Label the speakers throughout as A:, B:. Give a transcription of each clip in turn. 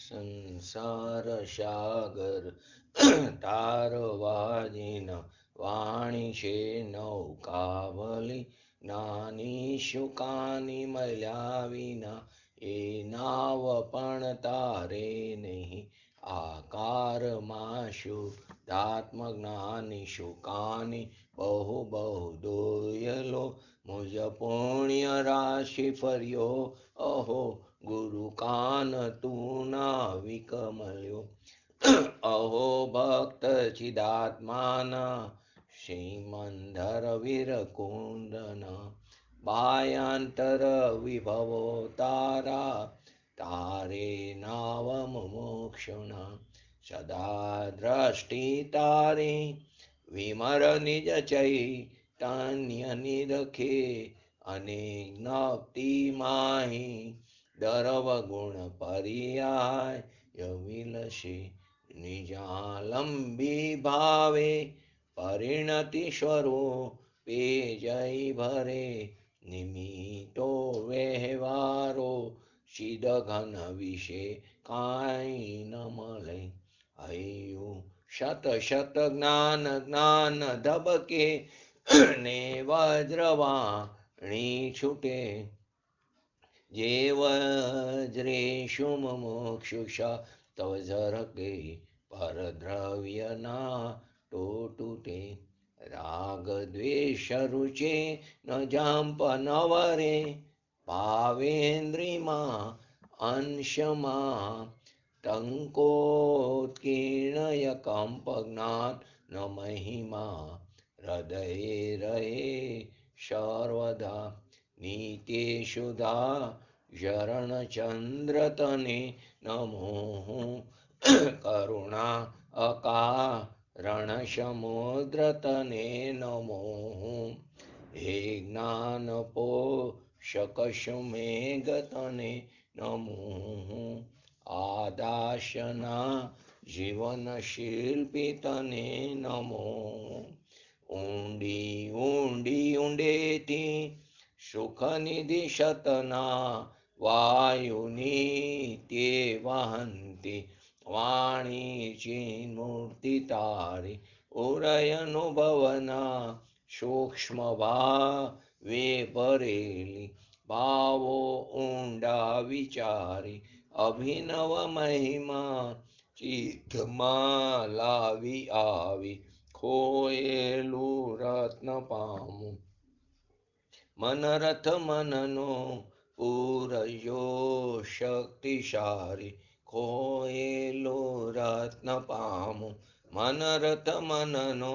A: સંસાર સાગર તારવાજીન વાણી છે નૌકાવલી નાની શુકાની મળ્યા વિના એ નાવ પણ તારે નહીં આકારમાં શુદ્ધાત્મ જ્ઞાની શુકાની બહુ બહુ દોયલો મુજ પુણ્ય રાશિ ફર્યો અહો ગુરુ કાન તું ના વિકમલ્યો અહો ભક્ત ચિદાત્માના શ્રીમંધર વીરકુંડના બાયાંતર વિભવો તારા તારે નાવમ મોક્ષણા સદા દ્રષ્ટિ તારી વિમર નિજ ચૈતન્ય નિરખે અને જ્ઞપ્તિ માહી દરવ ગુણ પર્યાય વિલશે નિજાલંબી ભાવે પરિણતિ સ્વરૂપે જય ભરે નિમિત્તો વ્યવહારો સિદ્ધ ઘન વિશે કાંઈ ન મળે હૈયું શત શત જ્ઞાન જ્ઞાન ધબકે ને વજ્રવાણી છૂટે જે વજ્રેશુ મુમુક્ષુષા તવ ઝરકે પરદ્રવ્યના તૂટે રાગ દ્વેષ રુચે ન જાંપ નવરે ભાવેન્દ્રિમાં અંશમાં ટંકોત્કીર્ણય કંપ જ્ઞાત ન મહિમા હૃદયે રહે સર્વદા નીતે સુધા શરણચંદ્ર તને નમો કરુણા અકારણ સમુદ્ર તને નમો હે જ્ઞાન પોષક સુમેઘ તને નમો આદાશના જીવન શિલ્પી તને નમો ઊંડી ઊંડી ઊંડેથી સુખનિધિ શતના વાયુની તે વહંતી વાણી ચિન્મૂર્તિ તારી ઉરય અનુભવના સૂક્ષ્મ ભાવે ભરેલી ભાવો ઊંડા વિચારી અભિનવ મહિમા ચિત્તમાં લાવી આવી ખોયેલું રત્ન પામું મનરથ મનનો પૂરયો શક્તિશાળી ખોયેલો રત્ન પામું મનરથ મનનો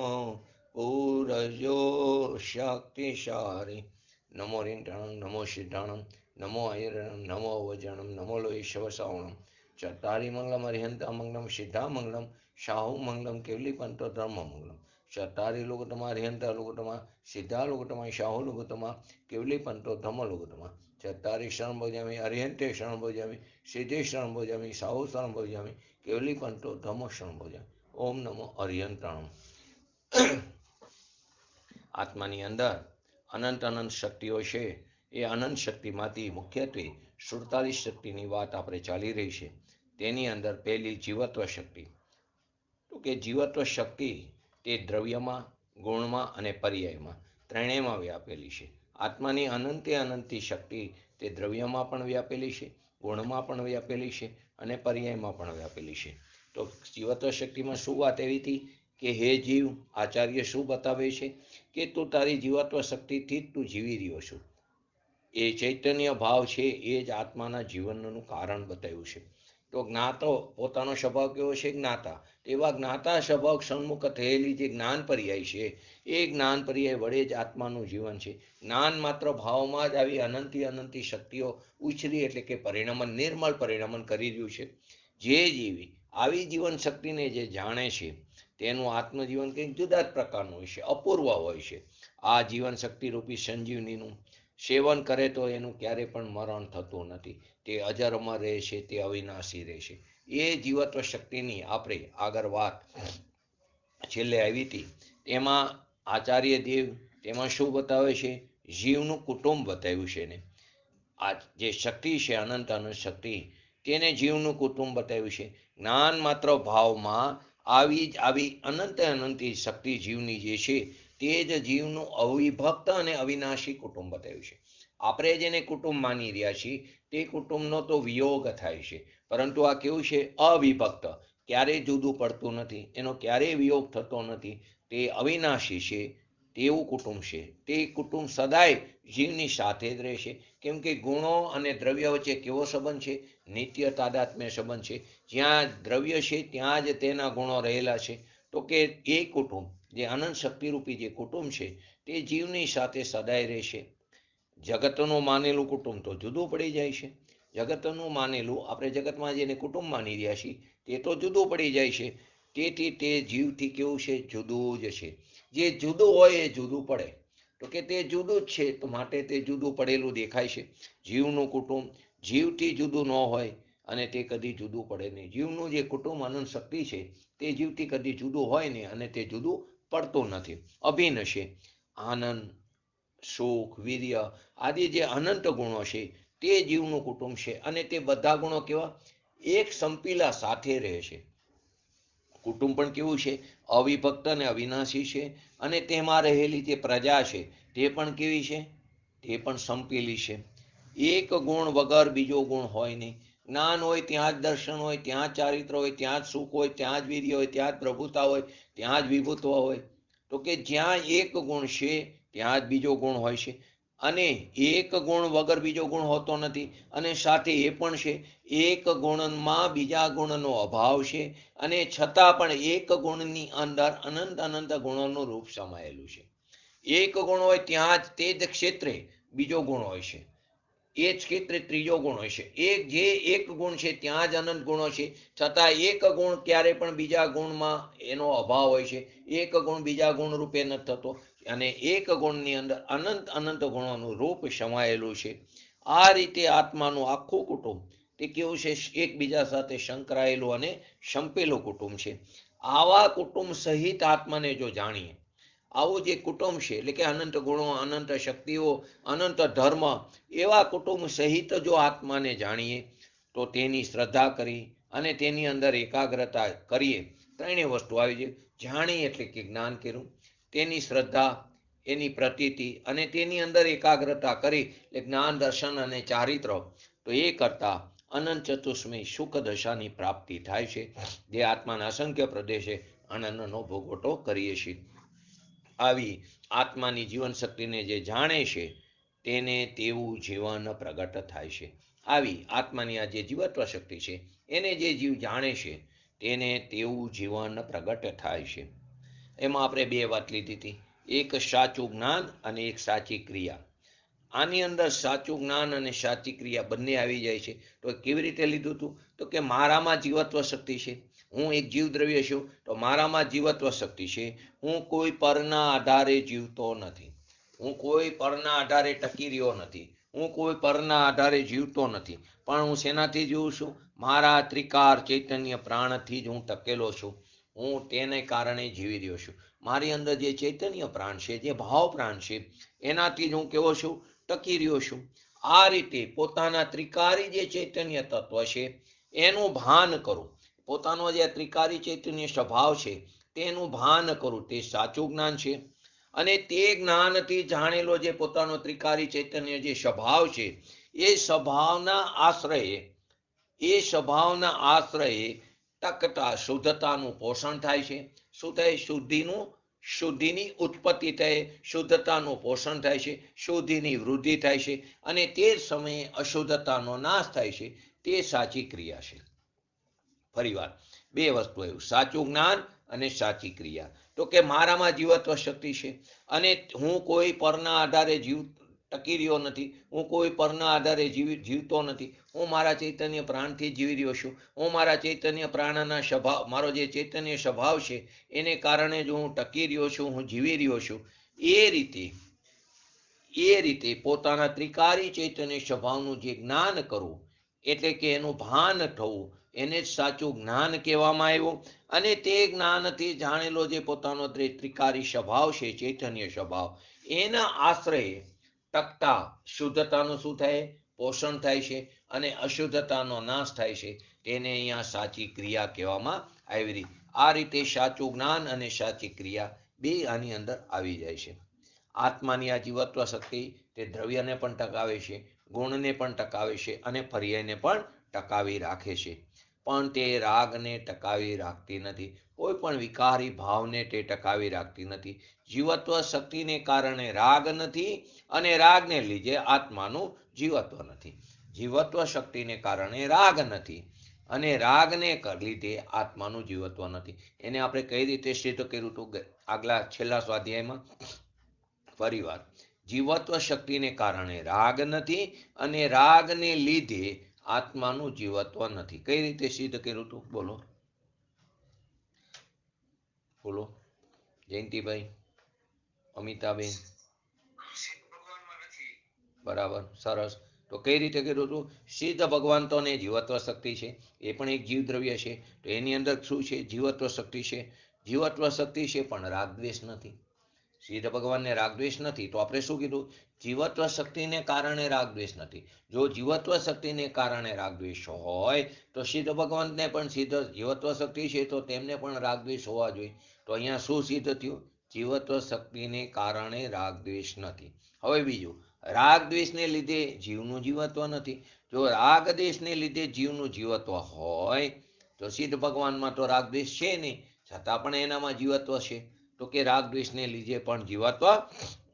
A: પૂરયો શક્તિશાળી નમો રીંટાણમ નમો સિદ્ધાણમ નમો આયરણમ નમો વજણમ નમો લોહીશવ શ્રવણમ ચતારી મંગલમ અરિહંતા મંગલમ સિદ્ધા મંગલમ શાહુ મંગલમ કેવલી પંતો ધર્મ મંગલમ ચતારી લોકોતમા અરિહંતા લોકોતમા સિદ્ધા લોકોતમા શાહુ લોકોતમા કેવલી પંતો ધર્મ લોકોતમા ચતારી શરણ ભોજામી અરિહંતે શરણ ભોજામી સિદ્ધે શરણ ભોજામી શાહુ શરણ ભોજામી કેવલી પંતો ધર્મ શરણ ભોજામી ઓમ નમો અરિહંતાણમ આત્માની અંદર અનંત અનંત શક્તિઓ છે એ અનંત શક્તિમાંથી મુખ્યત્વે 47 શક્તિની વાત આપણે ચાલી રહી છે તેની અંદર પહેલી જીવત્વ શક્તિ તો કે જીવત્વ શક્તિ તે દ્રવ્યમાં ગુણમાં અને પર્યાયમાં ત્રણેયમાં વ્યાપેલી છે આત્માની અનંતે અનંતી શક્તિ તે દ્રવ્યમાં પણ વ્યાપેલી છે ગુણમાં પણ વ્યાપેલી છે અને પર્યાયમાં પણ વ્યાપેલી છે તો જીવત્વ શક્તિમાં શું વાત એવી હતી કે હે જીવ આચાર્ય શું બતાવે છે કે તું તારી જીવત્વ શક્તિથી જ તું જીવી રહ્યો છું એ ચૈતન્ય ભાવ છે એ જ આત્માના જીવનનું કારણ બતાવ્યું છે તો જ્ઞાતો પોતાનો સ્વભાવ કેવો છે જ્ઞાતા તેવા જ્ઞાતા સ્વભાવ સન્મુખ થયેલી જે જ્ઞાન પર્યાય છે એ જ્ઞાન પર્યાય વડે જ આત્માનું જીવન છે જ્ઞાન માત્ર ભાવમાં જ આવી અનંતી શક્તિઓ ઉછરી એટલે કે પરિણમન નિર્મળ પરિણમન કરી રહ્યું છે જે જીવી આવી જીવન શક્તિને જે જાણે છે તેનું આત્મજીવન કંઈક જુદા જ પ્રકારનું હોય છે અપૂર્વ હોય છે આ જીવન શક્તિ રૂપી સંજીવનીનું સેવન કરે તો એનું ક્યારે પણ મરણ થતું નથી તે અજરમર રહે છે તે અવિનાશી રહે છે એ જીવત્વ શક્તિની આપણે આગળ વાત છેલ્લે આવી હતી તેમાં આચાર્ય દેવ તેમાં શું બતાવે છે જીવનું કુટુંબ બતાવ્યું છે ને આ જે શક્તિ છે અનંત શક્તિ તેને જીવનું કુટુંબ બતાવ્યું છે. જ્ઞાન માત્ર ભાવમાં આવી અનંત અનંતી શક્તિ જીવની જે છે તે જ જીવનું અવિભક્ત અને અવિનાશી કુટુંબ બતાવ્યું છે. આપણે જેને કુટુંબ માની રહ્યા છીએ તે કુટુંબનો તો વિયોગ થાય છે, પરંતુ આ કેવું છે? અવિભક્ત, ક્યારેય જુદું પડતું નથી, એનો ક્યારેય વિયોગ થતો નથી, તે અવિનાશી છે તેવું કુટુંબ છે. તે કુટુંબ સદાય જીવની સાથે જ રહેશે, કેમ કે ગુણો અને દ્રવ્ય વચ્ચે કેવો સંબંધ છે? નિત્ય તાદાત્મ્ય સંબંધ છે. જ્યાં દ્રવ્ય છે ત્યાં જ તેના ગુણો રહેલા છે. તો કે એ કુટુંબ, જે અનંત શક્તિરૂપી જે કુટુંબ છે તે જીવની સાથે સદાય રહેશે. જગતનું માનેલું કુટુંબ તો જુદું પડી જાય છે. જગતનું માનેલું, આપણે જગતમાં જેને કુટુંબ માની રહ્યા છીએ તે તો જુદું પડી જાય છે. તેથી તે જીવથી કેવું છે? જુદું જ છે. જે જુદું હોય એ જુદું પડે, તો કે તે જુદું જ છે, તો માટે તે જુદું પડેલું દેખાય છે. જીવનું કુટુંબ જીવથી જુદું ન હોય અને તે કદી જુદું પડે નહીં. જીવનું જે કુટુંબ અનંત શક્તિ છે તે જીવથી કદી જુદું હોય નહીં અને તે જુદું પડતું નથી. અભિન્ન છે. આનંદ, સુખ, વીર્ય આદિ જે અનંત ગુણો છે તે જીવનું કુટુંબ છે. અને તે બધા ગુણો કેવા? એક સંપીલા સાથે રહે છે. કુટુંબ પણ કેવું છે? અવિભક્ત અને અવિનાશી છે. અને તેમાં રહેલી જે પ્રજા છે તે પણ કેવી છે? તે પણ સંપેલી છે. એક ગુણ વગર બીજો ગુણ હોય નહીં. જ્ઞાન હોય ત્યાં જ દર્શન હોય, ત્યાં જ ચારિત્ર હોય, ત્યાં જ સુખ હોય, ત્યાં જ વીર્ય હોય, ત્યાં જ પ્રભુતા હોય, ત્યાં જ વિભુત્વ હોય. તો કે જ્યાં એક ગુણ છે ત્યાં જ બીજો ગુણ હોય છે. અને એક ગુણ વગર બીજો ગુણ હોતો નથી. અને સાથે એ પણ છે, એક ગુણમાં બીજા ગુણનો અભાવ છે, અને છતાં પણ એક ગુણની અંદર અનંત અનંત ગુણોનું રૂપ સમાયેલું છે. એક ગુણ હોય ત્યાં જ તે જ ક્ષેત્રે બીજો ગુણ હોય છે, એ જ ક્ષેત્રે ત્રીજો ગુણ હોય છે. એક ગુણ છે ત્યાં જ અનંત ગુણો છે, છતાં એક ગુણ ક્યારે પણ બીજા ગુણમાં એનો અભાવ હોય છે. એક ગુણ બીજા ગુણ રૂપે નથી થતો, અને એક ગુણની અંદર અનંત અનંત ગુણોનું રૂપ સમાયેલું છે. આ રીતે આત્માનું આખું કુટુંબ તે કેવું છે? એકબીજા સાથે સંકળાયેલું અને સંપેલું કુટુંબ છે. આવા કુટુંબ સહિત આત્માને જો જાણીએ, આવું જે કુટુંબ છે એટલે કે અનંત ગુણો, અનંત શક્તિઓ, અનંત ધર્મ, એવા કુટુંબ સહિત જો આત્માને જાણીએ તો તેની શ્રદ્ધા કરી અને તેની અંદર એકાગ્રતા કરીએ. ત્રણેય વસ્તુ આવી જાય. જાણી એટલે કે જ્ઞાન કર્યું, તેની શ્રદ્ધા, એની પ્રતીતિ અને તેની અંદર એકાગ્રતા કરી એટલે જ્ઞાન, દર્શન અને ચારિત્ર. તો એ કરતા અનંત ચતુષ્મય સુખ દશાની પ્રાપ્તિ થાય છે, જે આત્માના અસંખ્ય પ્રદેશે આનંદનો ભોગવટો કરીએ છીએ. આવી આત્માની જીવન શક્તિને જે જાણે છે તેને તેવું જીવન પ્રગટ થાય છે. આવી આત્માની આ જે જીવત્વ શક્તિ છે એને જે જીવ જાણે છે તેને તેવું જીવન પ્રગટ થાય છે. એમાં આપણે બે વાત લીધી હતી, એક સાચું જ્ઞાન અને એક સાચી ક્રિયા. આની અંદર સાચું જ્ઞાન અને સાચી ક્રિયા બંને આવી જાય છે. તો કેવી રીતે લીધું હતું? તો કે મારામાં જીવત્વ શક્તિ છે, હું એક જીવ દ્રવ્ય છું, તો મારામાં જીવત્વ શક્તિ છે. હું કોઈ પરના આધારે જીવતો નથી, હું કોઈ પરના આધારે ટકી રહ્યો નથી, હું કોઈ પરના આધારે જીવતો નથી, પણ હું શેનાથી જીવું છું? મારા ત્રિકાર ચૈતન્ય પ્રાણથી જ હું ટકેલો છું. હું તેને કારણે જીવી રહ્યો છું. મારી અંદર જે ચૈતન્ય પ્રાણ છે, જે ભાવ પ્રાણ છે, એનાથી જ હું કેવો છું? ટકી રહ્યો છું. આ રીતે પોતાના ત્રિકારી જે ચૈતન્ય તત્વ છે એનું ભાન કરું, પોતાનો જે ત્રિકારી ચૈતન્ય સ્વભાવ છે તેનું ભાન કરું, તે સાચું જ્ઞાન છે. અને તે જ્ઞાનથી જાણેલો જે પોતાનો ત્રિકારી ચૈતન્ય જે સ્વભાવ છે, એ સ્વભાવના આશ્રયે ટકતા શુદ્ધતાનું પોષણ થાય છે. શું થાય? શુદ્ધિની ઉત્પત્તિ થાય, શુદ્ધતાનું પોષણ થાય છે, શુદ્ધિની વૃદ્ધિ થાય છે, અને તે જ સમયે અશુદ્ધતાનો નાશ થાય છે. તે સાચી ક્રિયા છે. ફરીવાર બે વસ્તુ આવ્યું, સાચું જ્ઞાન અને સાચી ક્રિયા. તો કે મારામાં જીવત્વ શક્તિ છે અને હું કોઈ પરના આધારે ટકી રહ્યો નથી, હું કોઈ પરના આધારે જીવતો નથી, હું મારા ચૈતન્ય પ્રાણથી જીવી રહ્યો છું. હું મારા ચૈતન્ય પ્રાણના સ્વભાવ, મારો જે ચૈતન્ય સ્વભાવ છે એને કારણે જો હું ટકી રહ્યો છું, હું જીવી રહ્યો છું. એ રીતે પોતાના ત્રિકારી ચૈતન્ય સ્વભાવનું જે જ્ઞાન કરવું, એટલે કે એનું ભાન થવું, એને જ સાચું જ્ઞાન કહેવામાં આવ્યું. અને તે જ્ઞાનથી જાણેલો જે પોતાનો ત્રિકારી સ્વભાવ છે, ચૈતન્ય સ્વભાવ, એના આશ્રયે ટકતા શુદ્ધતાનું શું થાય? પોષણ થાય છે. અને અશુદ્ધતાનો નાશ થાય છે તેને અહીંયા સાચી ક્રિયા કહેવામાં આવી રહી. આ રીતે સાચું જ્ઞાન અને સાચી ક્રિયા બે આની અંદર આવી જાય છે. આત્માની આ જીવત્વ શક્તિ તે દ્રવ્યને પણ ટકાવે છે, ગુણને પણ ટકાવે છે અને પર્યાયને પણ ટકાવી રાખે છે. પણ તે રાગને ટકાવી રાખતી નથી. કોઈ પણ વિકારી ભાવને તે ટકાવી રાખતી નથી. જીવત્વ શક્તિને કારણે રાગ નથી અને રાગને લીધે આત્માનું જીવત્વ નથી. જીવત્વ શક્તિને કારણે રાગ નથી અને રાગને લીધે આત્માનું જીવત્વ નથી. એને આપણે કઈ રીતે સિદ્ધ કર્યું હતું છેલ્લા સ્વાધ્યાયમાં? ફરીવાર, જીવત્વ શક્તિને કારણે રાગ નથી અને રાગને લીધે આત્માનું જીવત્વ નથી. કઈ રીતે સિદ્ધ કર્યું હતું? બોલો બોલો જયંતિભાઈ, અમિતાબેન. બરાબર, સરસ. તો કઈ રીતે કર્યું હતું? સિદ્ધ ભગવાન તો ને જીવત્વ શક્તિ છે, એ પણ એક જીવ દ્રવ્ય છે. તો એની અંદર શું છે? જીવત્વ શક્તિ છે. જીવત્વ શક્તિ છે પણ રાગદ્વેષ નથી. સિદ્ધ ભગવાનને રાગદ્વેષ નથી. તો આપણે શું કીધું? જીવત્વ શક્તિને કારણે રાગદ્વેષ નથી. જો જીવત્વ શક્તિને કારણે રાગદ્વેષ હોય તો સિદ્ધ ભગવાનને પણ સિદ્ધ જીવત્વ શક્તિ છે તો તેમને પણ રાગદ્વેષ હોવા જોઈએ. તો અહીંયા શું સિદ્ધ થયું? જીવત્વ શક્તિને કારણે રાગદ્વેષ નથી. હવે બીજું, રાગદ્વેષને લીધે જીવનું જીવત્વ નથી. જો રાગદ્વેષને લીધે જીવનું જીવત્વ હોય તો સિદ્ધ ભગવાનમાં તો રાગદ્વેષ છે નહીં, છતાં પણ એનામાં જીવત્વ છે. તો કે રાગદ્વેષને લીધે પણ જીવત્વ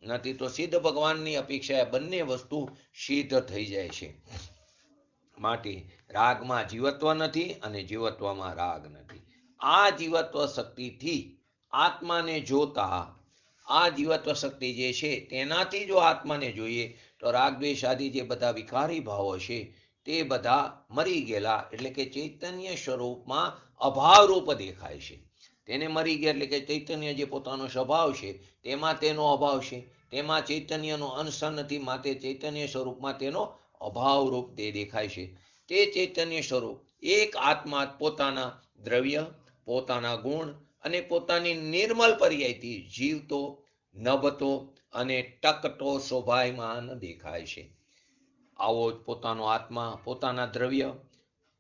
A: નથી. તો સિદ્ધ ભગવાનની અપેક્ષાએ બંને વસ્તુ સિદ્ધ થઈ જાય છે. માટે રાગમાં જીવત્વ નથી અને જીવત્વમાં રાગ નથી. આ જીવત્વ શક્તિથી આત્માને જોતા, આ જીવત્વ શક્તિ જે છે તેનાથી જો આત્માને જોઈએ તો રાગદ્વેષ આદિ જે બધા વિકારી ભાવો છે તે બધા મરી ગયેલા, એટલે કે ચૈતન્ય સ્વરૂપમાં અભાવરૂપ દેખાય છે. તેને મરી ગયા એટલે કે ચૈતન્ય જે પોતાનો સ્વભાવ છે તેમાં તેનો અભાવ છે. તેમાં ચૈતન્યનો અંશ નથી, માટે ચૈતન્ય સ્વરૂપમાં તેનો અભાવરૂપ તે દેખાય છે. તે ચૈતન્ય સ્વરૂપ એક આત્મા પોતાના દ્રવ્ય, પોતાના ગુણ અને પોતાની નિર્મલ પર્યાયથી જીવતો, નભતો અને ટકતો શોભાયમાન દેખાય છે. આવો જ પોતાનો આત્મા, પોતાના દ્રવ્ય,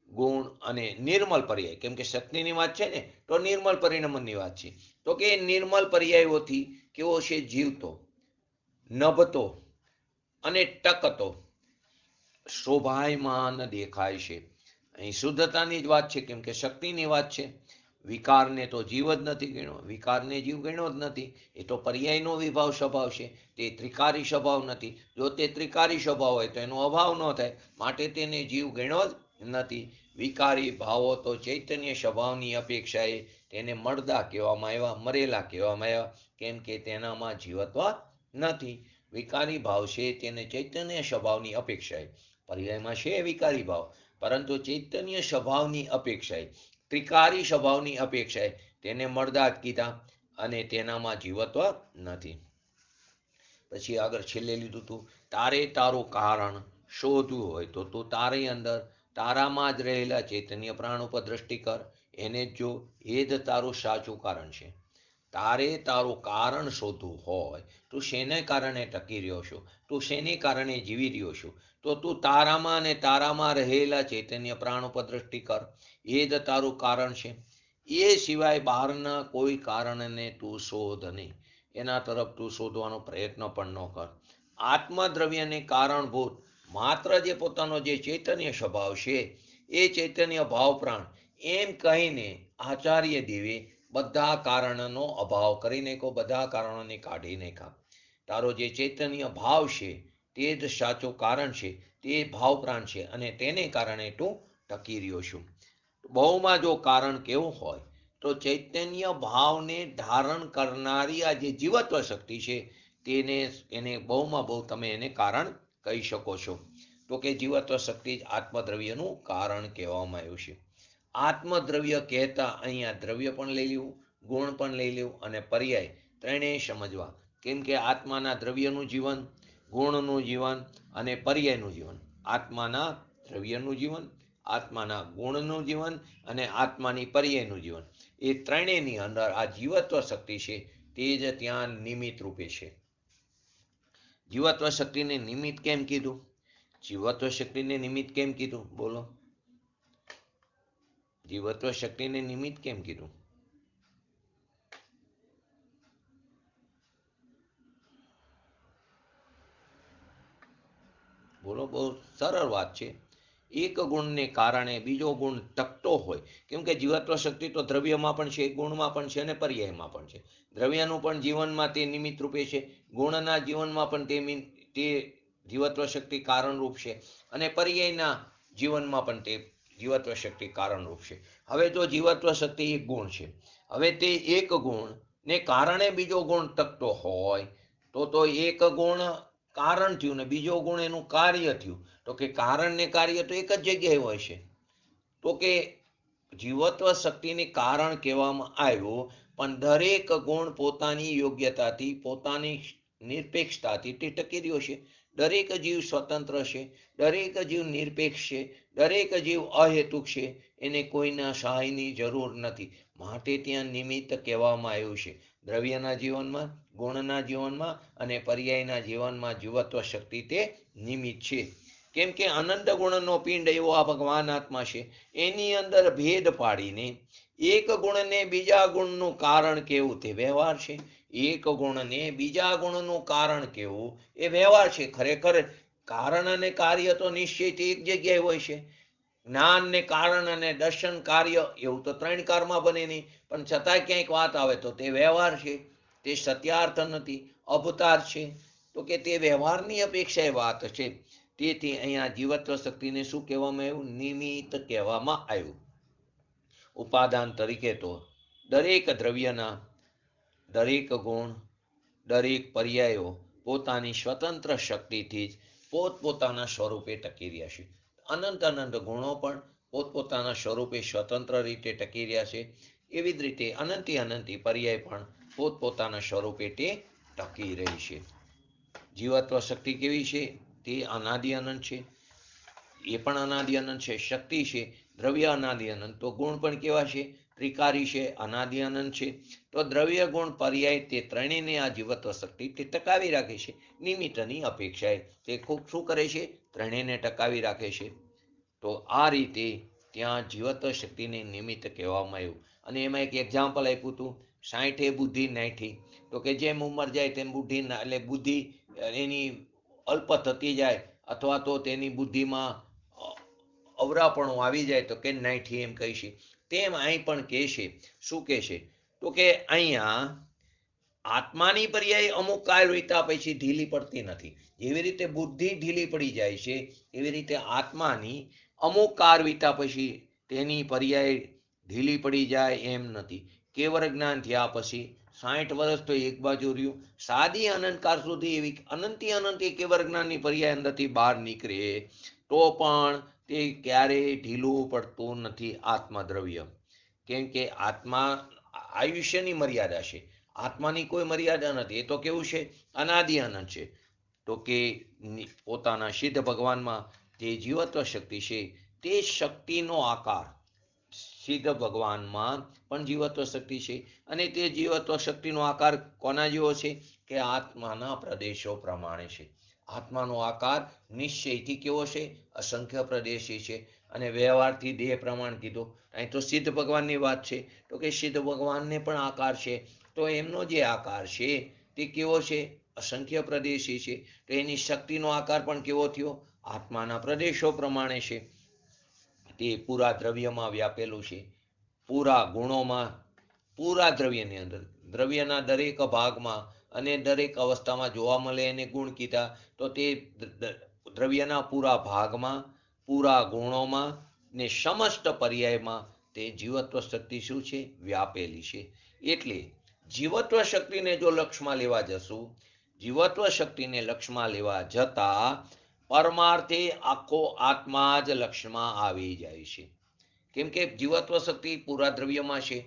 A: ગુણ અને નિર્મલ પર્યાય, કેમ કે શક્તિની વાત છે ને તો નિર્મલ પરિણમનની વાત છે. તો કે નિર્મલ પર્યાયોથી કેવો છે? જીવતો, નભતો અને ટકતો શોભાયમાન દેખાય છે. અહીં શુદ્ધતાની જ વાત છે, કેમ કે શક્તિની વાત છે. વિકારને તો જીવ જ નથી ગણ્યો, વિકારને જીવ ગણ્યો જ નથી. એ તો પર્યાયનો વિભાવ સ્વભાવ છે, તે ત્રિકારી સ્વભાવ નથી. જો તે ત્રિકારી સ્વભાવ હોય તો એનો અભાવ ન થાય, માટે તેને જીવ ગણ્યો જ નથી. વિકારી ભાવો તો ચૈતન્ય સ્વભાવની અપેક્ષાએ તેને મળદા કહેવામાં આવ્યા, મરેલા કહેવામાં આવ્યા, કેમ કે તેનામાં જીવત્વ નથી. વિકારી ભાવ છે તેને ચૈતન્ય સ્વભાવની અપેક્ષાએ, પર્યાયમાં છે વિકારી ભાવ, પરંતુ ચૈતન્ય સ્વભાવની અપેક્ષાએ, ત્રિકારી સ્વભાવની અપેક્ષાએ તેને મળદા જ કીધા અને તેનામાં જીવત્વ નથી. પછી આગળ છેલ્લે લીધું હતું, તારે તારું કારણ શોધવું હોય તો તું તારી અંદર, તારામાં જ રહેલા ચૈતન્ય પ્રાણ ઉપર દ્રષ્ટિ કર, એને જ જો, એ જ તારું સાચું કારણ છે. તારે તારું કારણ શોધવું હોય, તું શેને કારણે ટકી રહ્યો છો, તું શેને કારણે જીવી રહ્યો છો, તો તું તારામાં અને તારામાં રહેલા ચૈતન્ય પ્રાણ ઉપર દ્રષ્ટિ કર, એ જ તારું કારણ છે. એ સિવાય બહારના કોઈ કારણને તું શોધ નહીં, એના તરફ તું શોધવાનો પ્રયત્ન પણ ન કર. આત્મદ્રવ્યને કારણભૂત માત્ર જે પોતાનો જે ચૈતન્ય સ્વભાવ છે એ ચૈતન્ય ભાવ પ્રાણ, એમ કહીને આચાર્ય દેવે બધા કારણનો અભાવ કરી નાખ્યો, બધા કારણોને કાઢી નાખ્યા. તારો જે ચૈતન્ય ભાવ છે તે જ સાચું કારણ છે, તે ભાવ પ્રાણ છે અને તેને કારણે તું ટકી રહ્યો છું. બહુમાં જો કારણ કેવું હોય તો ચૈતન્ય ભાવને ધારણ કરનારી આ જે જીવત્વ શક્તિ છે એને બહુમાં બહુ તમે એને કારણ કહી શકો છો. તો કે જીવત્વ શક્તિ જ આત્મદ્રવ્યનું કારણ કહેવામાં આવ્યું છે. આત્મદ્રવ્ય કહેતા અહીંયા દ્રવ્ય પણ લઈ લેવું, ગુણ પણ લઈ લેવું અને પર્યાય ત્રણેય સમજવા. કેમ કે આત્માના દ્રવ્યનું જીવન, ગુણનું જીવન અને પર્યાયનું જીવન, આત્માના દ્રવ્યનું જીવન, આત્માના ગુણનું જીવન અને આત્માની પર્યાયનું જીવન, એ ત્રણેયની અંદર આ જીવત્વ શક્તિ છે તે જ ત્યાં નિમિત્ત રૂપે છે. જીવત્વ શક્તિને નિમિત્ત કેમ કીધું? જીવત્વ શક્તિને નિમિત્ત કેમ કીધું? બોલો, જીવત્વ શક્તિને નિમિત્ત કેમ કીધું? બોલો, બહુ સરળ વાત છે. એક ગુણને કારણે બીજો ગુણ ટકતો હોય, કેમ કે જીવત્વ શક્તિ તો દ્રવ્યમાં પણ છે, ગુણમાં પણ છે અને પર્યાયમાં પણ છે. દ્રવ્યનું પણ જીવનમાં તે નિમિત્ત રૂપે છે, ગુણના જીવનમાં પણ તે જીવત્વ શક્તિ કારણરૂપ છે, અને પર્યાયના જીવનમાં પણ તે જીવત્વ શક્તિ કારણરૂપ છે. હવે જો જીવત્વ શક્તિ એક ગુણ છે, હવે તે એક ગુણ ને કારણે બીજો ગુણ ટકતો હોય તો એક ગુણ કારણ થયું ને બીજો ગુણ એનું કાર્ય થયું. તો કે કારણ ને કાર્ય તો એક જ જગ્યાએ હોય છે. તો કે જીવત્વ શક્તિને કારણ કહેવામાં આવ્યું, પણ દરેક ગુણ પોતાની યોગ્યતાથી, પોતાની નિરપેક્ષતાથી તે ટકી રહ્યો છે. દરેક જીવ સ્વતંત્ર છે, દરેક જીવ નિરપેક્ષ છે, દરેક જીવ અહેતુક છે, એને કોઈના સહાયની જરૂર નથી. માટે ત્યાં નિમિત્ત કહેવામાં આવ્યું છે. દ્રવ્યના જીવનમાં, ગુણના જીવનમાં અને પર્યાયના જીવનમાં જીવત્વ શક્તિ તે નિમિત્ત છે. કેમ કે અનંત ગુણનો પિંડ એવો આ ભગવાન આત્મા છે, એની અંદર ભેદ પાડીને એક ગુણને બીજા ગુણનું કારણ કેવું તે વ્યવહાર છે, એક ગુણને બીજા ગુણનું કારણ કેવું એ વ્યવહાર છે. ખરેખર કારણ અને કાર્ય તો નિશ્ચયથી એક જગ્યાએ હોય છે. જ્ઞાન ને કારણ અને દર્શન કાર્ય એવું તો ત્રણ કારમાં બને નહીં, પણ છતાં ક્યાંક વાત આવે તો તે વ્યવહાર છે, તે સત્યાર્થ નથી, અવતાર છે. તો કે તે વ્યવહારની અપેક્ષાએ વાત છે. તેથી અહીંયા જીવત્વ શક્તિને શું કહેવામાં આવ્યું? નિમિત્ત કહેવામાં આવ્યું. ઉપાદાન તરીકે તો દરેક દ્રવ્યના દરેક ગુણ, દરેક પર્યાયો પોતાની સ્વતંત્ર શક્તિથી જ પોતપોતાના સ્વરૂપે ટકી રહ્યા છે. અનંત ગુણો પણ પોતપોતાના સ્વરૂપે સ્વતંત્ર રીતે ટકી રહ્યા છે. એવી જ રીતે અનંતી પર્યાય પણ પોતપોતાના સ્વરૂપે તે ટકી રહી છે. જીવત્વ શક્તિ કેવી છે? તે અનાદિ અનંત છે. એ પણ અનાદિ અનંત છે. શક્તિ છે, દ્રવ્ય અનાદિ અનંત, તો ગુણ પણ કેવા છે? ત્રિકારી છે, અનાદિ અનંત છે. તો દ્રવ્ય, ગુણ, પર્યાય તે ત્રણેયને આ જીવત્વ શક્તિ તે ટકાવી રાખે છે. નિમિત્તની અપેક્ષાએ તે ખૂબ શું કરે છે? ત્રણેયને ટકાવી રાખે છે. તો આ રીતે ત્યાં જીવત્વ શક્તિને નિમિત્ત કહેવામાં આવ્યું. અને એમાં એક એક્ઝામ્પલ આપ્યું હતું, 60 બુદ્ધિ 90. તો કે જેમ ઉંમર જાય તેમ બુદ્ધિ, એટલે બુદ્ધિ એની અલ્પ થતી જાય, અથવા તો તેની બુદ્ધિમાં અવરાપણું આવી જાય તો કે 90 એમ કહી છે. તેમ અહીં પણ કહે છે. શું કહે છે? તો કે અહીંયા આત્માની પર્યાય અમુક કાળ વીત્યા પછી ઢીલી પડતી નથી. જેવી રીતે બુદ્ધિ ઢીલી પડી જાય છે, એવી રીતે આત્માની અમુક કાળ વીત્યા પછી તેની પર્યાય ઢીલી પડી જાય એમ નથી. કેવળ જ્ઞાન થયા પછી 60 વર્ષ તો એક બાજુ રહ્યું, સાદી અનંતકાળ સુધી એવી અનંતી કેવળ જ્ઞાનની પર્યાય અંદરથી બહાર નીકળે તો પણ તે ક્યારેય ઢીલું પડતું નથી આત્મદ્રવ્ય. કેમ કે આત્મા આયુષ્યની મર્યાદા છે, આત્માની કોઈ મર્યાદા નથી. એ તો કેવું છે? અનાદિ અનંત છે. તો કે પોતાના સિદ્ધ ભગવાનમાં જે જીવત્વ શક્તિ છે, તે શક્તિનો આકાર સિદ્ધ ભગવાનમાં પણ જીવત્વ શક્તિ છે. અને તે જીવત્વ શક્તિનો આકાર કોના જેવો છે? કે આત્માના પ્રદેશો પ્રમાણે છે. આત્માનો આકાર નિશ્ચયથી કેવો છે? અસંખ્ય પ્રદેશી છે. અને વ્યવહારથી દેહ પ્રમાણ કીધું. અહીં તો સિદ્ધ ભગવાનની વાત છે. તો કે સિદ્ધ ભગવાનને પણ આકાર છે. તો એમનો જે આકાર છે તે કેવો છે? અસંખ્ય પ્રદેશી છે. તો એની શક્તિનો આકાર પણ કેવો થયો? આત્માના પ્રદેશો પ્રમાણે છે. તે પૂરા દ્રવ્યમાં વ્યાપેલું છે, પૂરા ગુણોમાં, પૂરા દ્રવ્યની અંદર, દ્રવ્યના દરેક ભાગમાં અને દરેક અવસ્થામાં જોવા મળે એને ગુણ કીધા. તો તે દ્રવ્યના પૂરા ભાગમાં, પૂરા ગુણોમાં ને સમસ્ત પર્યાયમાં તે જીવત્વ શક્તિ શું છે? વ્યાપેલી છે. એટલે જીવત્વ શક્તિને જો લક્ષમાં લેવા જશું, જીવત્વ શક્તિને લક્ષમાં લેવા જતા પરમાર્થે આખો આત્મા જ લક્ષમાં આવી જાય છે. કેમ કે જીવત્વ શક્તિ પૂરા દ્રવ્યમાં છે,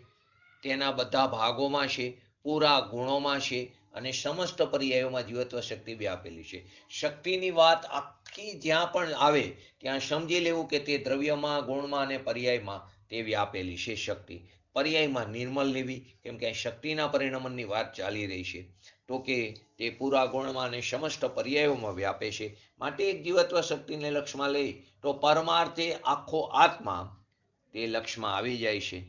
A: તેના બધા ભાગોમાં છે, પૂરા ગુણોમાં છે, અને સમસ્ત પર્યાયોમાં જીવત્વ શક્તિ વ્યાપેલી છે. શક્તિની વાત આખી જ્યાં પણ આવે ત્યાં સમજી લેવું કે તે દ્રવ્યમાં, ગુણમાં અને પર્યાયમાં તે વ્યાપેલી છે શક્તિ. પર્યાયમાં નિર્મલ લેવી, કેમ કે શક્તિના પરિણમનની વાત ચાલી રહી છે. તો કે તે પૂરા ગુણમાં અને સમસ્ત પર્યાયોમાં વ્યાપે છે. માટે એક જીવત્વ શક્તિને લક્ષમાં લઈ તો પરમાર્થે આખો આત્મા તે લક્ષમાં આવી જાય છે.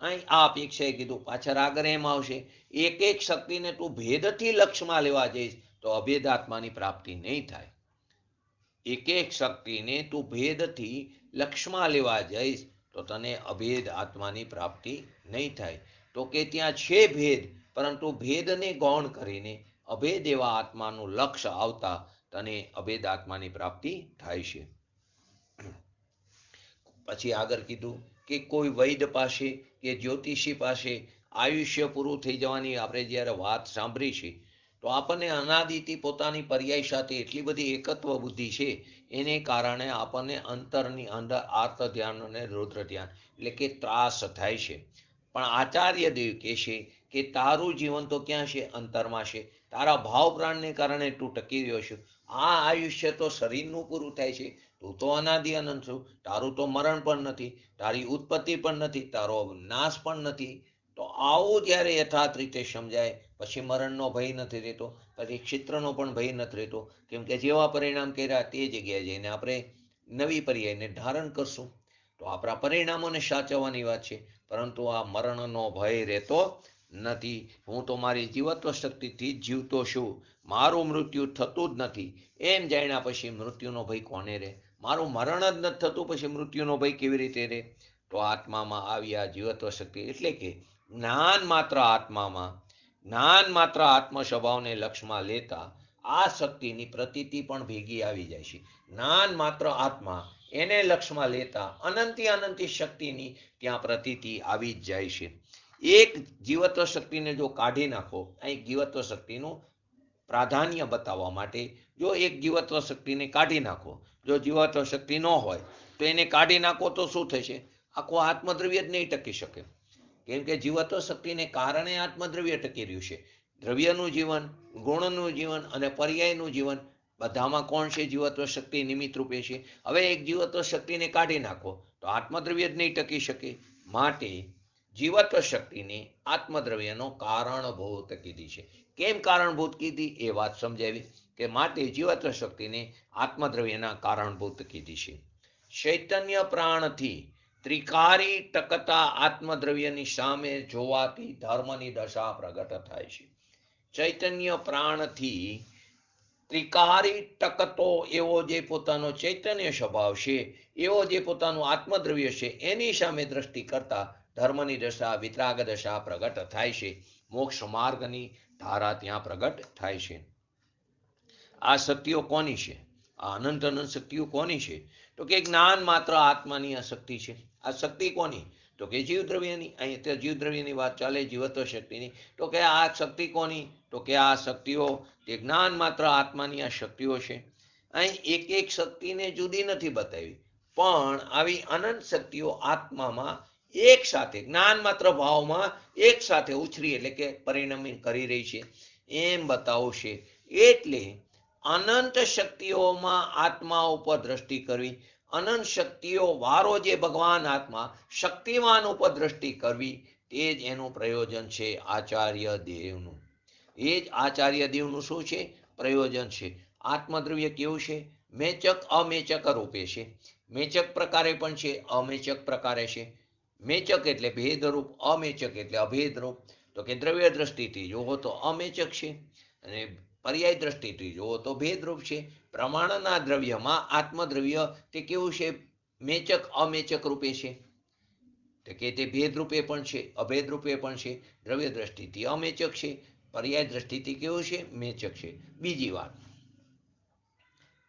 A: અહીં આ અપેક્ષાએ કીધું. પાછળ આગળ એમ આવશે, એક એક શક્તિને તું ભેદથી લક્ષમાં લેવા જઈશ તો અભેદ આત્માની પ્રાપ્તિ નહીં થાય. એક એક શક્તિને તું ભેદથી લક્ષમાં લેવા જઈશ તો તને અભેદ આત્માની પ્રાપ્તિ નહીં થાય. તો કે ત્યાં છે ભેદ, પરંતુ ભેદને ગૌણ કરીને અભેદ એવા આત્માનું લક્ષ્ય આવતા તને અભેદ આત્માની પ્રાપ્તિ થાય છે. પછી આગળ કીધું કે કોઈ વૈદ્ય પાસે કે જ્યોતિષી પાસે આયુષ્ય પૂરું થઈ જવાની આપણે જ્યારે વાત સાંભળી છે તો આપણને અનાદિથી પોતાની પર્યાય સાથે એટલી બધી એકત્વ બુદ્ધિ છે, એને કારણે આપણને અંતરની અંદર આર્ત ધ્યાન અને રુદ્ર ધ્યાન એટલે કે ત્રાસ થાય છે. પણ આચાર્ય દેવ કહે છે કે તારું જીવન તો ક્યાં છે? અંતરમાં છે. તારા ભાવ પ્રાણને કારણે તું ટકી રહ્યો છું. આ આયુષ્ય તો શરીરનું પૂરું થાય છે. તું તો અનાદિ અનંત છું. તારું તો મરણ પણ નથી, તારી ઉત્પત્તિ પણ નથી, તારો નાશ પણ નથી. તો આવું જ્યારે યથાર્થ રીતે સમજાય પછી મરણનો ભય નથી રહેતો, પછી ક્ષિત્રનો પણ ભય નથી રહેતો. કેમ કે જેવા પરિણામ કર્યા તે જગ્યાએ જઈને આપણે નવી પર્યાયને ધારણ કરશું. તો આપણા પરિણામોને સાચવવાની વાત છે, પરંતુ આ મરણનો ભય રહેતો નથી. હું તો મારી જીવત્વ શક્તિથી જ જીવતો છું, મારું મૃત્યુ થતું જ નથી એમ જાણ્યા પછી મૃત્યુનો ભય કોને રહે? મારું મરણ જ નથી થતું પછી મૃત્યુનો ભય કેવી રીતે રહે? તો આત્મામાં આવી આ જીવત્વ શક્તિ એટલે કે જ્ઞાન માત્ર આત્મામાં, જ્ઞાન માત્ર આત્મ સ્વભાવને લક્ષમાં લેતા આ શક્તિની પ્રતીતિ પણ ભેગી આવી જાય છે. જ્ઞાન માત્ર આત્મા એને લક્ષમાં લેતા અનંતી અનંતી શક્તિની ત્યાં પ્રતીતિ આવી જ જાય છે. એક જીવત્વ શક્તિને જો કાઢી નાખો, અહીં જીવત્વ શક્તિનું પ્રાધાન્ય બતાવવા માટે જો એક જીવત્વ શક્તિને કાઢી નાખો, જો જીવત્વ શક્તિ ન હોય તો એને કાઢી નાખો તો શું થશે? આખું આત્મદ્રવ્ય જ નહીં ટકી શકે. કેમ કે જીવત્વ શક્તિને કારણે આત્મદ્રવ્ય ટકી રહ્યું છે. દ્રવ્યનું જીવન, ગુણનું જીવન અને પર્યાયનું જીવન બધામાં કોણ છે? જીવત્વ શક્તિ નિમિત્ત રૂપે છે. હવે એક જીવત્વ શક્તિને કાઢી નાખો તો આત્મદ્રવ્ય જ નહીં ટકી શકે. માટે જીવત્વ શક્તિને આત્મદ્રવ્યનો કારણભૂત કીધી છે. કેમ કારણભૂત કીધી એ વાત સમજાવી કે માટે જીવત્વ શક્તિને આત્મદ્રવ્યના કારણભૂત કીધી છે. ચૈતન્ય પ્રાણથી ત્રિકારી ટકતા આત્મદ્રવ્યની સામે જોવાથી ધર્મની દશા પ્રગટ થાય છે. ચૈતન્ય પ્રાણથી ત્રિકારી ટકતો એવો જે પોતાનો ચૈતન્ય સ્વભાવ છે, એવો જે પોતાનું આત્મદ્રવ્ય છે, એની સામે દ્રષ્ટિ કરતા ધર્મની દશા, વિતરાગ દશા પ્રગટ થાય છે. મોક્ષ માર્ગની ધારા ત્યાં પ્રગટ થાય છે. આ શક્તિઓ કોની છે? આ અનંત અનંત શક્તિઓ કોની છે? તો કે જ્ઞાન માત્ર આત્માની આ શક્તિ છે. આ શક્તિ કોની? તો કે જીવદ્રવ્યની. અહીં અત્યારે જીવદ્રવ્યની વાત ચાલે, જીવત્વ શક્તિની. તો કે આ શક્તિ કોની? તો કે આ શક્તિઓ તે જ્ઞાન માત્ર આત્માની આ શક્તિઓ છે. અહીં એક એક શક્તિને જુદી નથી બતાવી, પણ આવી અનંત શક્તિઓ આત્મામાં એક સાથે જ્ઞાન માત્ર ભાવમાં એક સાથે ઉછરી એટલે કે પરિણમી કરી રહી છે એમ બતાવશે. એટલે અનંત શક્તિઓમાં આત્મા ઉપર દ્રષ્ટિ કરવી, અનંત શક્તિઓ વારો જે ભગવાન આત્મા શક્તિમાન ઉપર દ્રષ્ટિ કરવી, તે જ એનું પ્રયોજન છે આચાર્ય દેવનું. એ જ આચાર્ય દેવનું શું છે? પ્રયોજન છે. આત્મદ્રવ્ય કેવું છે? મેચક અમેચક રૂપે છે. મેચક પ્રકારે પણ છે, અમેચક પ્રકારે છે. મેચક એટલે ભેદરૂપ, અમેચક એટલે અભેદરૂપ. તો કે દ્રવ્ય દ્રષ્ટિથી જોવો તો અમેચક છે અને પર્યાય દ્રષ્ટિથી જોવો તો ભેદરૂપ છે. પ્રમાણના દ્રવ્યમાં આત્મદ્રવ્ય તે કેવું છે? મેચક અમેચક રૂપે છે. તો કે તે ભેદ રૂપે પણ છે, અભેદ રૂપે પણ છે. દ્રવ્ય દ્રષ્ટિથી અમેચક છે, પર્યાય દ્રષ્ટિથી કેવું છે? મેચક છે. બીજી વાત,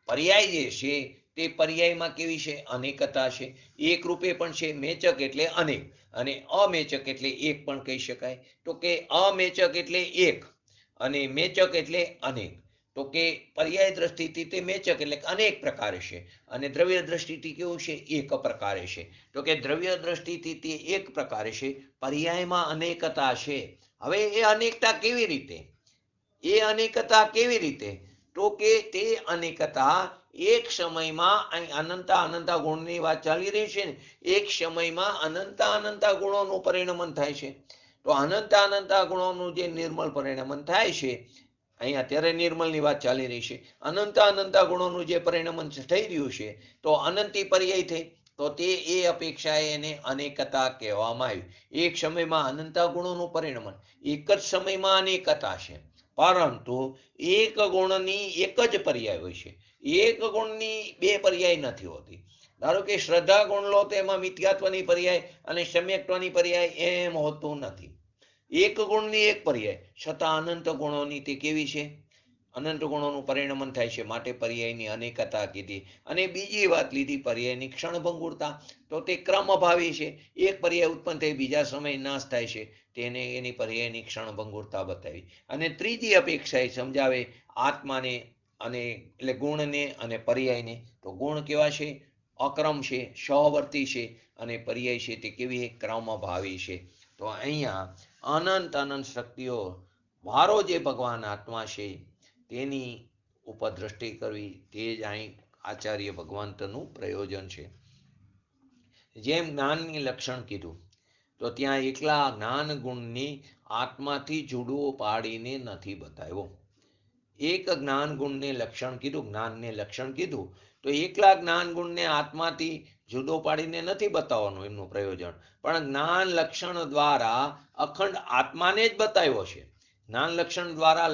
A: પર્યાય જે છે તે પર્યાયમાં કેવી છે? અનેકતા છે. એક રૂપે પણ છે. મેચક એટલે અનેક અને અમેચક એટલે એક પણ કહી શકાય. તો કે અમેચક એટલે એક અને મેચક એટલે અનેક. તો કે પર્યાય દ્રષ્ટિથી તે મેચક એટલે અનેક પ્રકારે છે અને દ્રવ્ય દ્રષ્ટિથી કેવું છે? એક પ્રકારે છે. તો કે દ્રવ્ય દ્રષ્ટિથી તે એક પ્રકારે છે, પર્યાયમાં અનેકતા છે. હવે એ અનેકતા કેવી રીતે? એ અનેકતા કેવી રીતે? તો કે તે અનેકતા એક સમયમાં અનંતા અનંતા ગુણની વાત ચાલી રહી છે ને, એક સમયમાં અનંતા ગુણોનું પરિણમન થાય છે. તો અનંતા ગુણોનું જે નિર્મળ પરિણમન થાય છે અહીં અત્યારે નિર્મલની વાત ચાલી રહી છે. અનંતા ગુણોનું જે પરિણમન થઈ રહ્યું છે, તો અનંતી પર્યાય થઈ, તો તે એ અપેક્ષાએ એને અનેકતા કહેવામાં આવ્યું. એક સમયમાં અનંતા ગુણોનું પરિણમન, એક જ સમયમાં અનેકતા છે, પરંતુ એક ગુણની એક જ પર્યાય હોય છે. એક ગુણની બે પર્યાય નથી હોતી. ધારો કે શ્રદ્ધા ગુણ લો તો એમાં મિથ્યાત્વની પર્યાય અને સમ્યક્ત્વની પર્યાય એમ હોતું નથી. એક ગુણની એક પર્યાય, છતાં અનંત ગુણોની તે કેવી છે? અનંત ગુણોનું પરિણમન થાય છે, માટે પર્યાયની અનેકતા કીધી. અને બીજી વાત લીધી પર્યાયની ક્ષણભંગુરતા, તો તે ક્રમભાવી છે. એક પર્યાય ઉત્પન્ન થઈ બીજા સમય નાશ થાય છે, તેને એની પર્યાયની ક્ષણભંગુરતા બતાવી. અને ત્રીજી અપેક્ષાએ સમજાવે આત્માને અને એટલે ગુણને અને પર્યાયને. તો ગુણ કેવા છે? અક્રમ છે, સહવર્તી છે, અને પર્યાય છે તે કેવી? ક્રમભાવી છે. તો અહીંયા અનંત શક્તિઓ વારો જે ભગવાન આત્મા છે તેની ઉપર દ્રષ્ટિ કરવી, તે જ અહીં આચાર્ય ભગવંતનું પ્રયોજન છે. જેમ જ્ઞાનની લક્ષણ કીધું, તો ત્યાં એકલા જ્ઞાન ગુણની આત્માથી જુદો પાડીને નથી બતાવ્યો. એક જ્ઞાન ગુણને લક્ષણ કીધું, જ્ઞાનને લક્ષણ કીધું, તો એકલા જ્ઞાન ગુણને આત્માથી જુદો પાડીને નથી બતાવવાનું એમનું પ્રયોજન, પણ જ્ઞાન લક્ષણ દ્વારા અખંડ આત્માને જ બતાવ્યો છે. જ્ઞાન લક્ષણ દ્વારા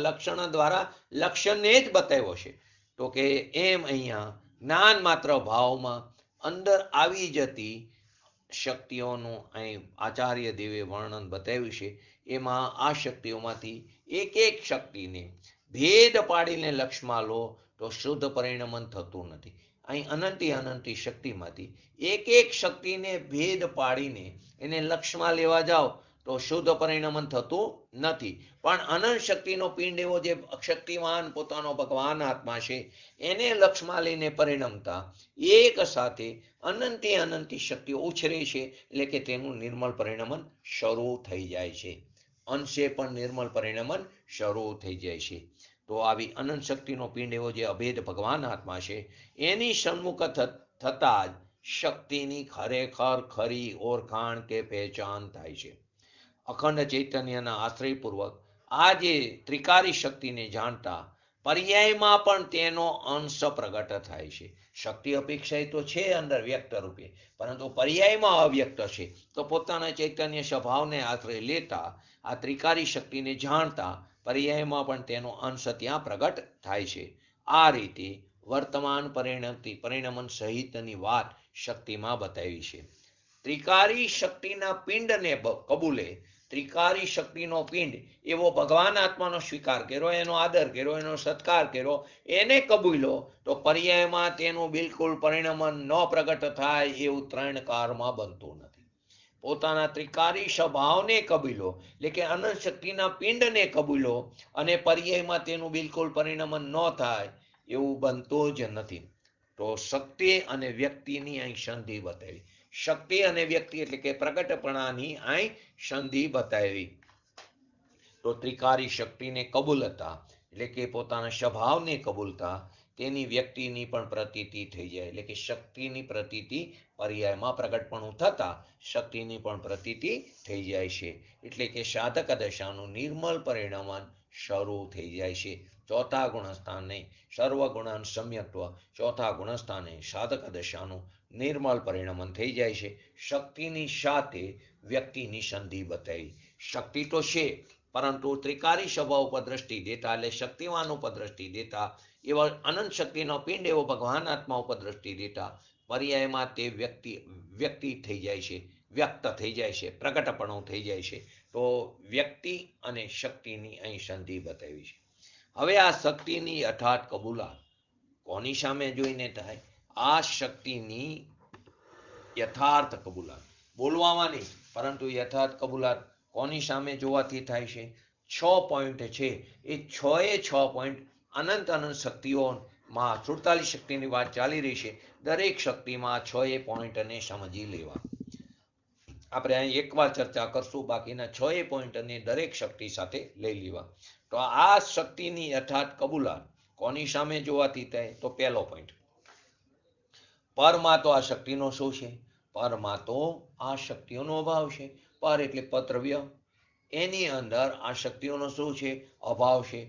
A: લક્ષણને જ બતાવ્યો છે. તો કે એમ અહીંયા જ્ઞાન માત્ર ભાવમાં અંદર આવી જતી શક્તિઓનું અહીં આચાર્ય દેવે વર્ણન બતાવ્યું છે. એમાં આ શક્તિઓમાંથી એક એક શક્તિને ભેદ પાડીને લક્ષમાં લો તો શુદ્ધ પરિણમન થતું નથી. અહીં અનંતી શક્તિમાંથી એક એક શક્તિને ભેદ પાડીને એને લક્ષમાં લેવા જાઓ તો શુદ્ધ પરિણમન થતું નથી. પણ અનંત શક્તિનો પિંડ એવો જે શક્તિમાન પોતાનો ભગવાન આત્મા છે, એને લક્ષમાં લઈને પરિણમતા એક સાથે અનંતી શક્તિઓ ઉછરે છે, એટલે કે તેનું નિર્મળ પરિણમન શરૂ થઈ જાય છે. અંશે પણ નિર્મળ પરિણમન શરૂ થઈ જાય છે. તો આવી અનંત શક્તિનો પિંડ એવો જે અભેદ ભગવાન આત્મા છે, એની સન્મુખ થતા જ શક્તિની ખરેખર ખરી ઓળખાણ કે પહેચાન થાય છે. અખંડ ચૈતન્યના આશ્રયપૂર્વક આ જે ત્રિકારી શક્તિને જાણતા પર્યાયમાં પણ તેનો અંશ પ્રગટ થાય છે. શક્તિ અપેક્ષાએ તો છે અંદર વ્યક્ત રૂપે, પરંતુ પર્યાયમાં અવ્યક્ત છે. તો પોતાના ચૈતન્ય સ્વભાવને આશ્રય લેતા આ ત્રિકારી શક્તિને જાણતા પર્યાયમાં પણ તેનો અંશ ત્યાં પ્રગટ થાય છે. આ રીતે વર્તમાન પરિણમન સહિતની વાત શક્તિમાં બતાવી છે. ત્રિકારી શક્તિના પિંડને કબૂલે ત્રિકારી શક્તિનો પિંડ એવો ભગવાન આત્માનો સ્વીકાર કર્યો, એનો આદર કર્યો, એનો સત્કાર કર્યો, એને કબૂલ્યો, તો પર્યાયમાં તેનું બિલકુલ પરિણમન ન પ્રગટ થાય એવું ત્રણ કાળમાં બનતું નથી. પોતાના ત્રિકારી સ્વભાવને કબૂલ્યો, એટલે કે અનંત શક્તિના પિંડને કબૂલ્યો, અને પર્યાયમાં તેનું બિલકુલ પરિણમન ન થાય એવું બનતું જ નથી. તો શક્તિ અને વ્યક્તિની અહીં સંધિ બતાવી. શક્તિ અને વ્યક્તિ એટલે કે પ્રગટપણાની અહીં સંધિ બતાવી. તો ત્રિકારી શક્તિને કબૂલતા એટલે કે પોતાના સ્વભાવને કબૂલતા તેની વ્યક્તિની પણ પ્રતીતિ થઈ જાય, એટલે કે શક્તિની પ્રતીતિ પર્યાયમાં પ્રગટપણું થતા શક્તિની પણ પ્રતીતિ થઈ જાય છે. એટલે કે સાધક દશાનું નિર્મળ પરિણમન શરૂ થઈ જાય છે. ચોથા ગુણસ્થાને સર્વગુણાન સમ્યક્ત્વ, ચોથા ગુણસ્થાને સાધક દશાનું નિર્મળ પરિણમન થઈ જાય છે. શક્તિની સાથે વ્યક્તિની સંધિ બતાવી. શક્તિ તો છે, પરંતુ ત્રિકારી સ્વભાવ ઉપર દ્રષ્ટિ દેતા, એટલે શક્તિવાન ઉપર દ્રષ્ટિ દેતા, એવા અનંત શક્તિનો પિંડ એવો ભગવાન આત્મા ઉપર દ્રષ્ટિ દેતા પર્યાયમાં તે વ્યક્તિ થઈ જાય છે, વ્યક્ત થઈ જાય છે, પ્રગટપણું થઈ જાય છે. તો વ્યક્તિ અને શક્તિની અહીં સંધિ બતાવી છે. હવે આ શક્તિની યથાર્થ કબૂલાત કોની સામે જોઈને થાય? આ શક્તિની યથાર્થ કબૂલાત બોલવામાં નહીં, પરંતુ યથાર્થ કબૂલાત કોની સામે જોવાથી થાય છે? 6 પોઈન્ટ છે. એ 6 પોઈન્ટ અનંત શક્તિઓમાં 48 શક્તિની વાત ચાલી રહી છે. દરેક શક્તિમાં 6 પોઈન્ટને સમજી લેવા. આપણે અહીં એકવાર ચર્ચા કરશું, બાકીના 6 પોઈન્ટને દરેક શક્તિ સાથે લઈ લેવા. તો આ શક્તિની યથાર્થ કબૂલાત કોની સામે જોવાથી થાય? તો પહેલો પોઈન્ટ, પરમાં તો આ શક્તિનો શું છે? પરમાં તો આ શક્તિઓનો અભાવ છે. પર એટલે પદ્રવ્ય, એની અંદર આ શક્તિઓનો શું છે? અભાવ છે.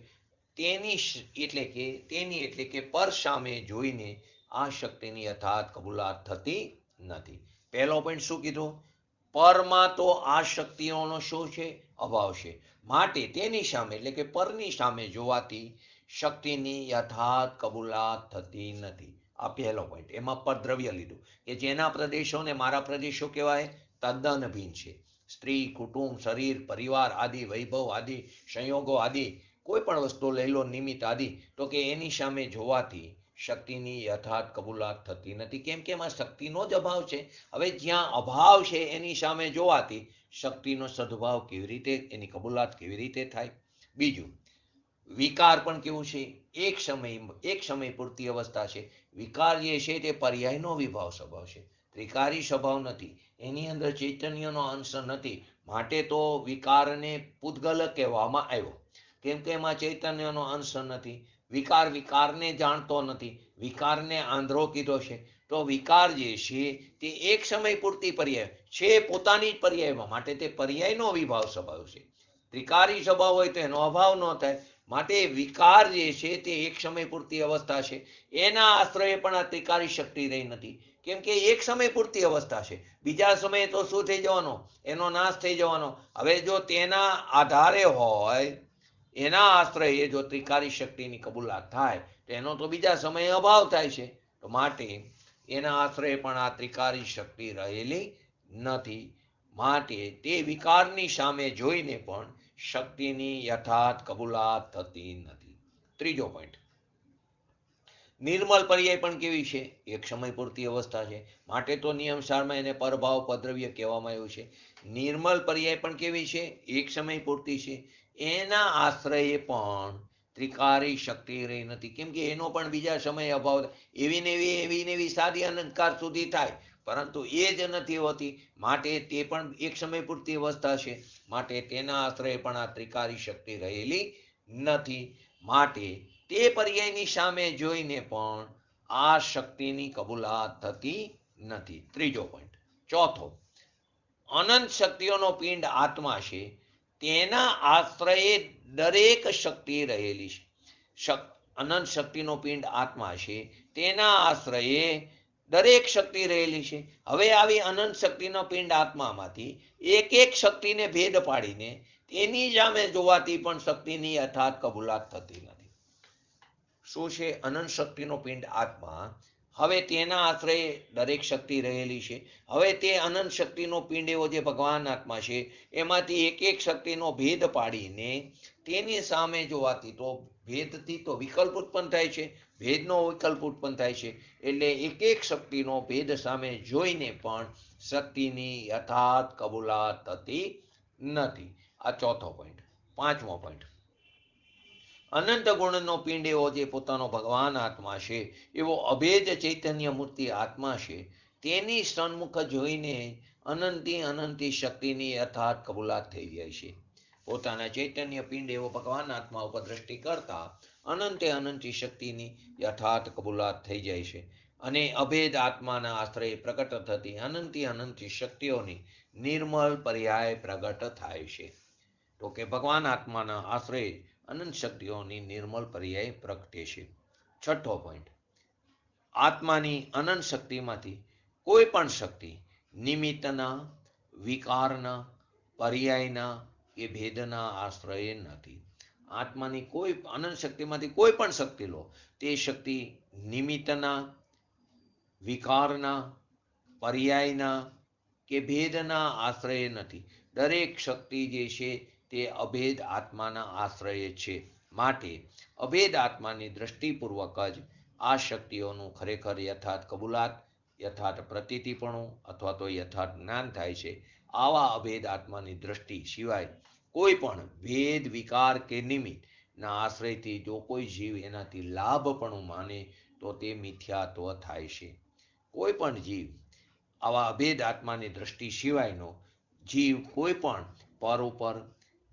A: તેની એટલે કે પર સામે જોઈને આ શક્તિની યથાર્થ કબૂલાત થતી નથી. પહેલો પોઈન્ટ શું કીધું? પરમાં તો આ શક્તિઓનો શું છે? અભાવ છે. માટે તેની સામે એટલે કે પરની સામે જોવાતી શક્તિની યથાર્થ કબૂલાત થતી નથી. આ પહેલો પોઈન્ટ. એમાં પર દ્રવ્ય લીધું કે જેના પ્રદેશો ને મારા પ્રદેશો કહેવાય તદ્દન ભિન્ન છે. સ્ત્રી, કુટુંબ, શરીર, પરિવાર આદિ, વૈભવ આદિ, સંયોગો આદિ, કોઈ પણ વસ્તુ લઈ લો, નિમિત્ત આદિ, તો કે એની સામે જોવાથી શક્તિની યથાર્થ કબૂલાત થતી નથી. કેમ કે એમાં શક્તિનો જ અભાવ છે. હવે જ્યાં અભાવ છે એની સામે જોવાથી શક્તિનો સદભાવ કેવી રીતે, એની કબૂલાત કેવી રીતે થાય? બીજું, વિકાર પણ કેવું છે? એક સમય પૂરતી અવસ્થા છે. વિકાર જે છે તે પર્યાયનો વિભાવ સ્વભાવ છે, ત્રિકારી સ્વભાવ નથી. એની અંદર ચૈતન્યનો અંશ નથી. માટે તો વિકારને પૂતગલ કહેવામાં આવ્યો. કેમ કે એમાં ચૈતન્યનો અંશ નથી. વિકારને જાણતો નથી. વિકારને આંધળો કીધો છે. તો વિકાર જે છે તે એક સમય પૂરતી પર્યાય છે, પોતાની જ પર્યાયમાં. માટે તે પર્યાયનો વિભાવ સ્વભાવ છે. ત્રિકારી સ્વભાવ હોય તો એનો અભાવ ન થાય. માટે વિકાર જે છે તે એક સમય પૂરતી અવસ્થા છે. એના આશ્રયે પણ આ ત્રિકારી શક્તિ રહી નથી. કેમ કે એક સમય પૂરતી અવસ્થા છે. બીજા સમયે તો શું થઈ જવાનો? એનો નાશ થઈ જવાનો. હવે જો તેના આધારે હોય, એના આશ્રયે જો ત્રિકારી શક્તિની કબૂલાત થાય તો એનો તો બીજા સમયે અભાવ થાય છે. તો માટે એના આશ્રયે પણ આ ત્રિકારી શક્તિ રહેલી નથી. માટે તે વિકારની સામે જોઈને પણ શક્તિની યથાર્થ કબૂલાત થતી નથી. ત્રીજો પોઈન્ટ, નિર્મલ પર્યાય પણ કેવી છે? એક સમય પૂરતી અવસ્થા છે. માટે તો નિયમસારમાં એને પરભાવ પદ્રવ્ય કહેવામાં આવ્યું છે. નિર્મલ પર્યાય પણ કેવી છે? એક સમય પૂરતી છે. એના આશ્રયે પણ ત્રિકારી શક્તિ રહી નથી. કેમ કે એનો પણ બીજા સમયે અભાવ. એવી ને એવી સાદી અનંતકાળ સુધી થાય, પરંતુ એ જ નથી હોતી. માટે તે પણ એક સમય પૂરતી અવસ્થા છે. માટે તેના આશ્રયે પણ આ ત્રિકારી શક્તિ રહેલી નથી. માટે તે પર્યાયની સામે જોઈને પણ આ શક્તિની કબૂલાત થતી નથી. ત્રીજો પોઈન્ટ. ચોથો, અનંત શક્તિઓનો પિંડ આત્મા છે. તેના આશ્રયે દરેક શક્તિ રહેલી છે. અનંત શક્તિનો પિંડ આત્મા છે. તેના આશ્રયે દરેક શક્તિ રહેલી છે. હવે આવી અનંત શક્તિનો પિંડ આત્મામાંથી એક એક શક્તિને ભેદ પાડીને તેની સામે જોવાથી પણ શક્તિની યથાર્થ કબૂલાત થતી નથી. શું છે? અનંત શક્તિનો પિંડ આત્મા. હવે તેના આશ્રયે દરેક શક્તિ રહેલી છે. હવે તે અનંત શક્તિનો પિંડ એવો જે ભગવાન આત્મા છે, એમાંથી એક એક શક્તિનો ભેદ પાડીને તેની સામે જોવાથી તો ભેદથી તો વિકલ્પ ઉત્પન્ન થાય છે. ભેદનો વિકલ્પ ઉત્પન્ન થાય છે. એટલે એક એક શક્તિનો ભેદ સામે જોઈને પણ શક્તિની યથાર્થ કબૂલાત થતી નથી. આ ચોથો પોઈન્ટ. પાંચમો પોઈન્ટ, અનંત ગુણનો પિંડ એવો જે પોતાનો ભગવાન આત્મા છે, એવો અભેદ ચૈતન્ય મૂર્તિ આત્મા છે. તેની સન્મુખ જોઈને અનંતી શક્તિની યથાર્થ કબૂલાત થઈ જાય છે. પોતાના ચૈતન્ય પિંડ એવો ભગવાન આત્મા ઉપર દ્રષ્ટિ કરતા અનંતી શક્તિની યથાર્થ કબૂલાત થઈ જાય છે. અને અભેદ આત્માના આશ્રય પ્રગટ થતી અનંતી શક્તિઓની નિર્મળ પર્યાય પ્રગટ થાય છે. તો કે ભગવાન આત્માના આશ્રય અનંત શક્તિઓની નિર્મળ પર્યાય પ્રગટે છે. છઠ્ઠો પોઈન્ટ, આત્માની અનંત શક્તિમાંથી કોઈ પણ શક્તિ નિમિત્તના, વિકારના, પર્યાયના કે ભેદના આશ્રય નથી. આત્માની કોઈ અનંત શક્તિમાંથી કોઈ પણ શક્તિ લો, તે શક્તિ નિમિત્તના, વિકારના, પર્યાયના કે ભેદના આશ્રય નથી. દરેક શક્તિ જે છે તે અભેદ આત્માના આશ્રય છે. માટે અભેદ આત્માની દ્રષ્ટિપૂર્વક જ આ શક્તિઓનું ખરેખર યથાર્થ કબૂલાત, યથાર્થ પ્રતીતિપણું અથવા તો યથાર્થ જ્ઞાન થાય છે. આવા અભેદ આત્માની દ્રષ્ટિ સિવાય કોઈ પણ ભેદ, વિકાર કે નિમિત્તના આશ્રયથી જો કોઈ જીવ એનાથી લાભપણું માને તો તે મિથ્યાત્વ થાય છે. કોઈ પણ જીવ આવા અભેદ આત્માની દ્રષ્ટિ સિવાયનો જીવ કોઈ પણ પર ઉપર,